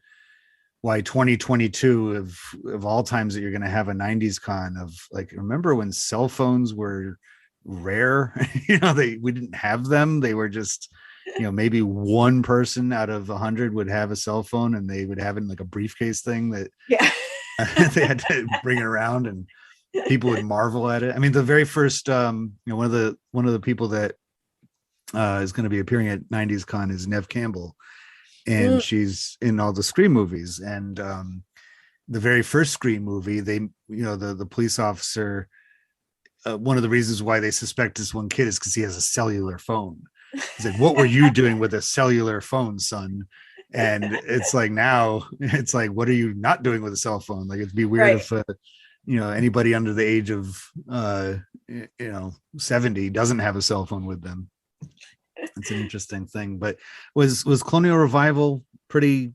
why 2022 of all times that you're going to have a 90s con of, like, remember when cell phones were rare? We didn't have them. They were just, maybe one person out of 100 would have a cell phone, and they would have it in like a briefcase thing that They had to bring it around, and people would marvel at it. I mean, the very first, one of the people that is going to be appearing at 90s Con is Nev Campbell, and she's in all the Scream movies. And the very first Scream movie, the police officer, one of the reasons why they suspect this one kid is because he has a cellular phone. He's like, "What were you doing with a cellular phone, son?" And it's like, now it's like, what are you not doing with a cell phone? Like, it'd be weird if anybody under the age of 70 doesn't have a cell phone with them. It's an interesting thing. But was Colonial Revival pretty,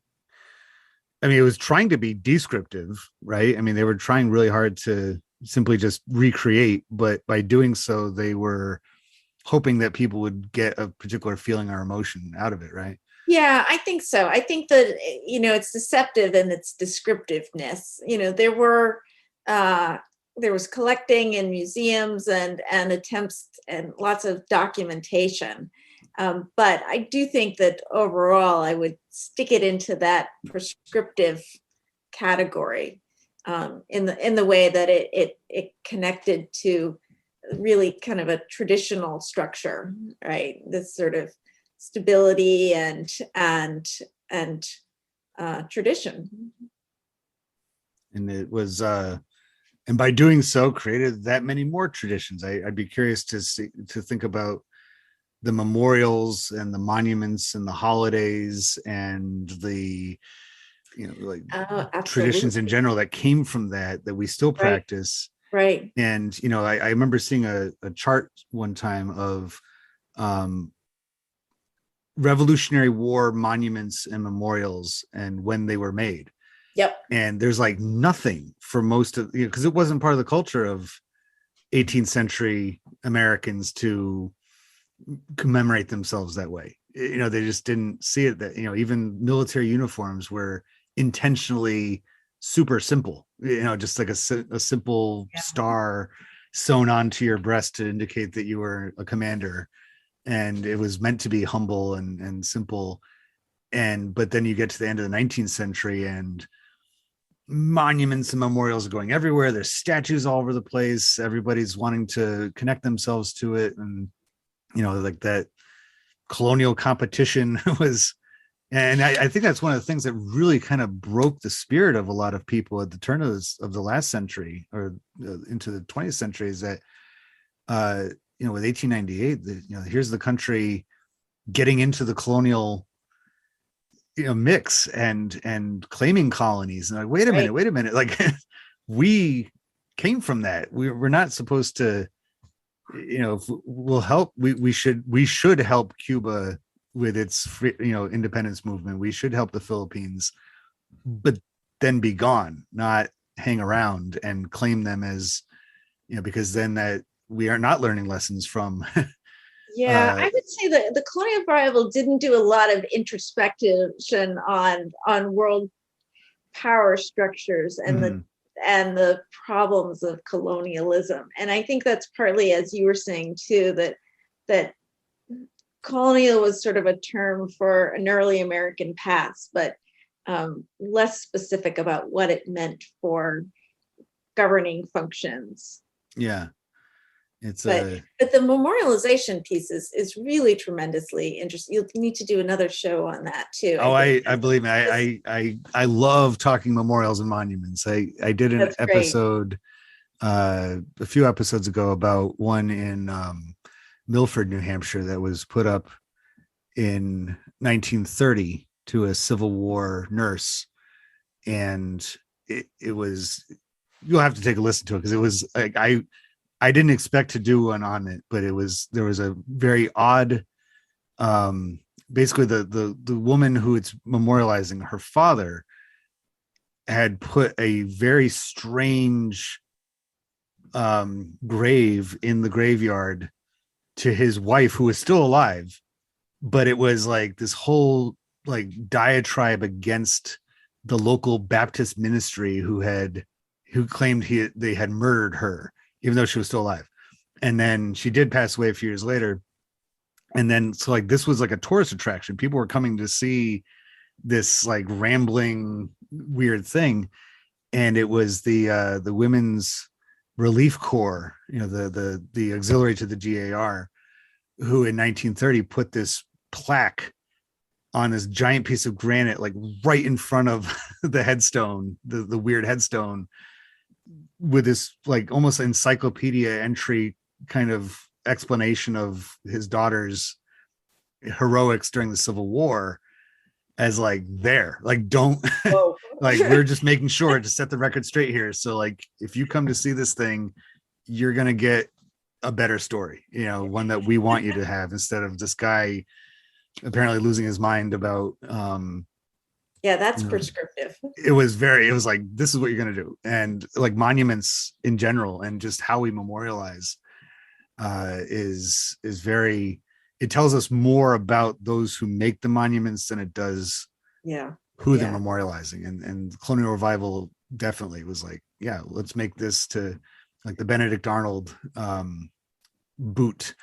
I mean, it was trying to be descriptive, right? I mean, they were trying really hard to simply just recreate, but by doing so, they were hoping that people would get a particular feeling or emotion out of it, right? Yeah, I think so. I think that, it's deceptive in its descriptiveness. There was collecting in museums and attempts and lots of documentation. But I do think that overall, I would stick it into that prescriptive category, in the way that it connected to really kind of a traditional structure, right? This sort of stability and tradition. And it was, and by doing so, created that many more traditions. I'd be curious to think about the memorials and the monuments and the holidays and the traditions in general that came from that we still practice. Right. And I remember seeing a chart one time of Revolutionary War monuments and memorials and when they were made. Yep. And there's like nothing for most of, because it wasn't part of the culture of 18th century Americans to commemorate themselves that way. They just didn't see it, that even military uniforms were intentionally super simple, just like a simple star sewn onto your breast to indicate that you were a commander, and it was meant to be humble and simple. But then you get to the end of the 19th century and monuments and memorials are going everywhere. There's statues all over the place. Everybody's wanting to connect themselves to it. And like that colonial competition was, and I think that's one of the things that really kind of broke the spirit of a lot of people at the turn of the last century, or into the 20th century, is that with 1898, here's the country getting into the colonial mix and claiming colonies, and like, wait a minute, like we came from that. We're not supposed to, if we'll help, we should help Cuba with its independence movement. We should help the Philippines, but then be gone, not hang around and claim them as, because then that we are not learning lessons from. Yeah, I would say that the Colonial Revival didn't do a lot of introspection on world power structures and the problems of colonialism. And I think that's partly, as you were saying too, that colonial was sort of a term for an early American past, but less specific about what it meant for governing functions. Yeah. But the memorialization piece is really tremendously interesting. You'll need to do another show on that too. I believe me. I love talking memorials and monuments. I did an episode a few episodes ago about one in Milford, New Hampshire, that was put up in 1930 to a Civil War nurse, and it was, you'll have to take a listen to it, because it was like I didn't expect to do one on it, but there was a very odd, basically the woman who it's memorializing, her father had put a very strange grave in the graveyard to his wife, who was still alive, but it was like this whole like diatribe against the local Baptist ministry who claimed they had murdered her, even though she was still alive. And then she did pass away a few years later. And then, so like, this was like a tourist attraction. People were coming to see this like rambling, weird thing. and it was the Women's Relief Corps, the auxiliary to the GAR, who in 1930 put this plaque on this giant piece of granite, like right in front of the headstone, the weird headstone, with this like almost encyclopedia entry kind of explanation of his daughter's heroics during the Civil War, as like don't like, we're just making sure to set the record straight here. So like, if you come to see this thing, you're going to get a better story, one that we want you to have, instead of this guy apparently losing his mind about that's prescriptive. It was like, this is what you're going to do. And like monuments in general, and just how we memorialize is very, it tells us more about those who make the monuments than it does who they're memorializing. And Colonial Revival definitely was like, let's make this to like the Benedict Arnold boot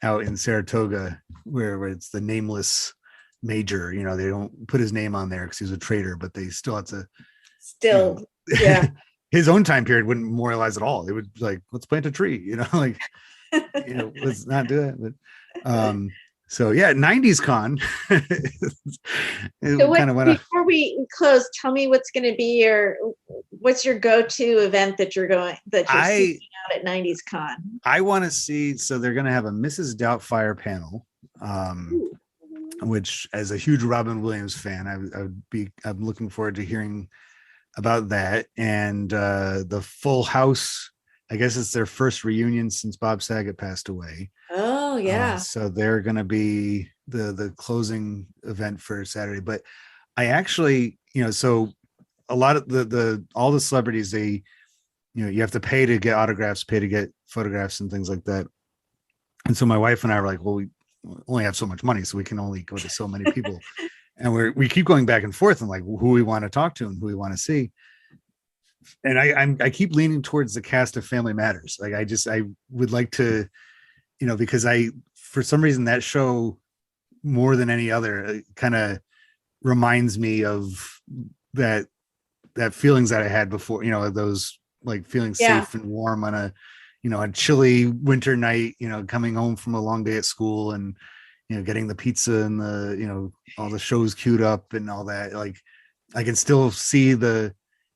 out in Saratoga, where it's the nameless major. They don't put his name on there because he's a traitor, but they still have to his own time period wouldn't memorialize at all. They would like, let's plant a tree, let's not do that. But 90s con. Before we close, tell me what's going to be what's your go-to event that you're seeking out at 90s con? I want to see, so they're going to have a Mrs. Doubtfire panel, which, as a huge Robin Williams fan, I'm looking forward to hearing about that. And the Full House, I guess it's their first reunion since Bob Saget passed away. Oh yeah. So they're going to be the closing event for Saturday. But I actually, so a lot of all the celebrities, they, you have to pay to get autographs, pay to get photographs and things like that. And so my wife and I were like, well, we only have so much money, so we can only go to so many people. And we keep going back and forth and like who we want to talk to and who we want to see. And I keep leaning towards the cast of Family Matters. Like I would like to, because for some reason that show more than any other kind of reminds me of that feelings that I had before, those like feeling safe and warm on a chilly winter night, coming home from a long day at school and, getting the pizza and the, all the shows queued up and all that. Like I can still see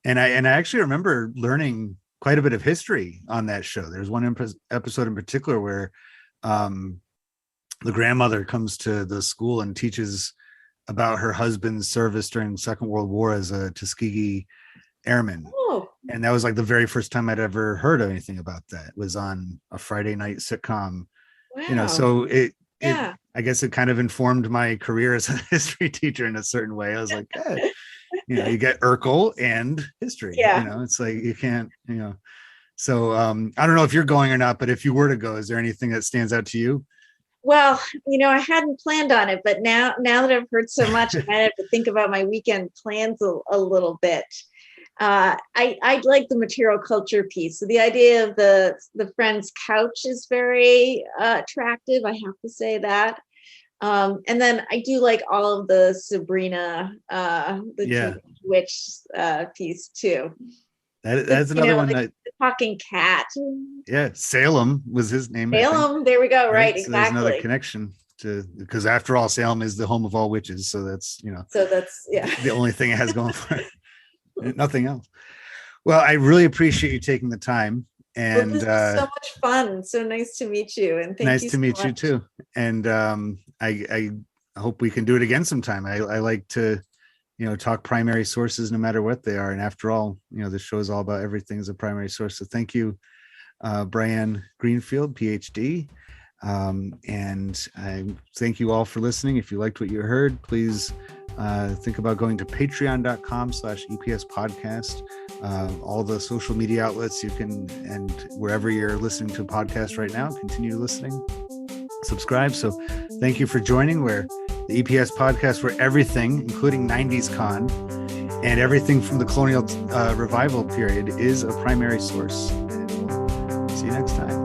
and I actually remember learning quite a bit of history on that show. There's one episode in particular where the grandmother comes to the school and teaches about her husband's service during the Second World War as a Tuskegee airman. Oh. And that was like the very first time I'd ever heard anything about that. It was on a Friday night sitcom. Wow. So I guess it kind of informed my career as a history teacher in a certain way. I was like, you get Urkel and history. It's like you can't, so I don't know if you're going or not, but if you were to go, is there anything that stands out to you? Well, I hadn't planned on it, but now that I've heard so much, I might have to think about my weekend plans a little bit. I like the material culture piece. So the idea of the Friends couch is very attractive. I have to say that. And then I do like all of the Sabrina, witch piece too. That's another one. The talking cat. Yeah, Salem was his name. Salem. There we go. Right. So exactly. there's another connection because after all, Salem is the home of all witches. So that's So that's the only thing it has going for it. Nothing else. Well, I really appreciate you taking the time. And this was so much fun. So nice to meet you. And nice to meet you too. And I hope we can do it again sometime. I like to talk primary sources no matter what they are. And after all, this show is all about everything as a primary source. So thank you, Brian Greenfield, PhD. And I thank you all for listening. If you liked what you heard, please think about going to patreon.com/EPS podcast. All the social media outlets you can, and wherever you're listening to a podcast right now, continue listening, subscribe. So thank you for joining. We're the EPS podcast, where everything, including 90s con and everything from the colonial revival period, is a primary source. And we'll see you next time.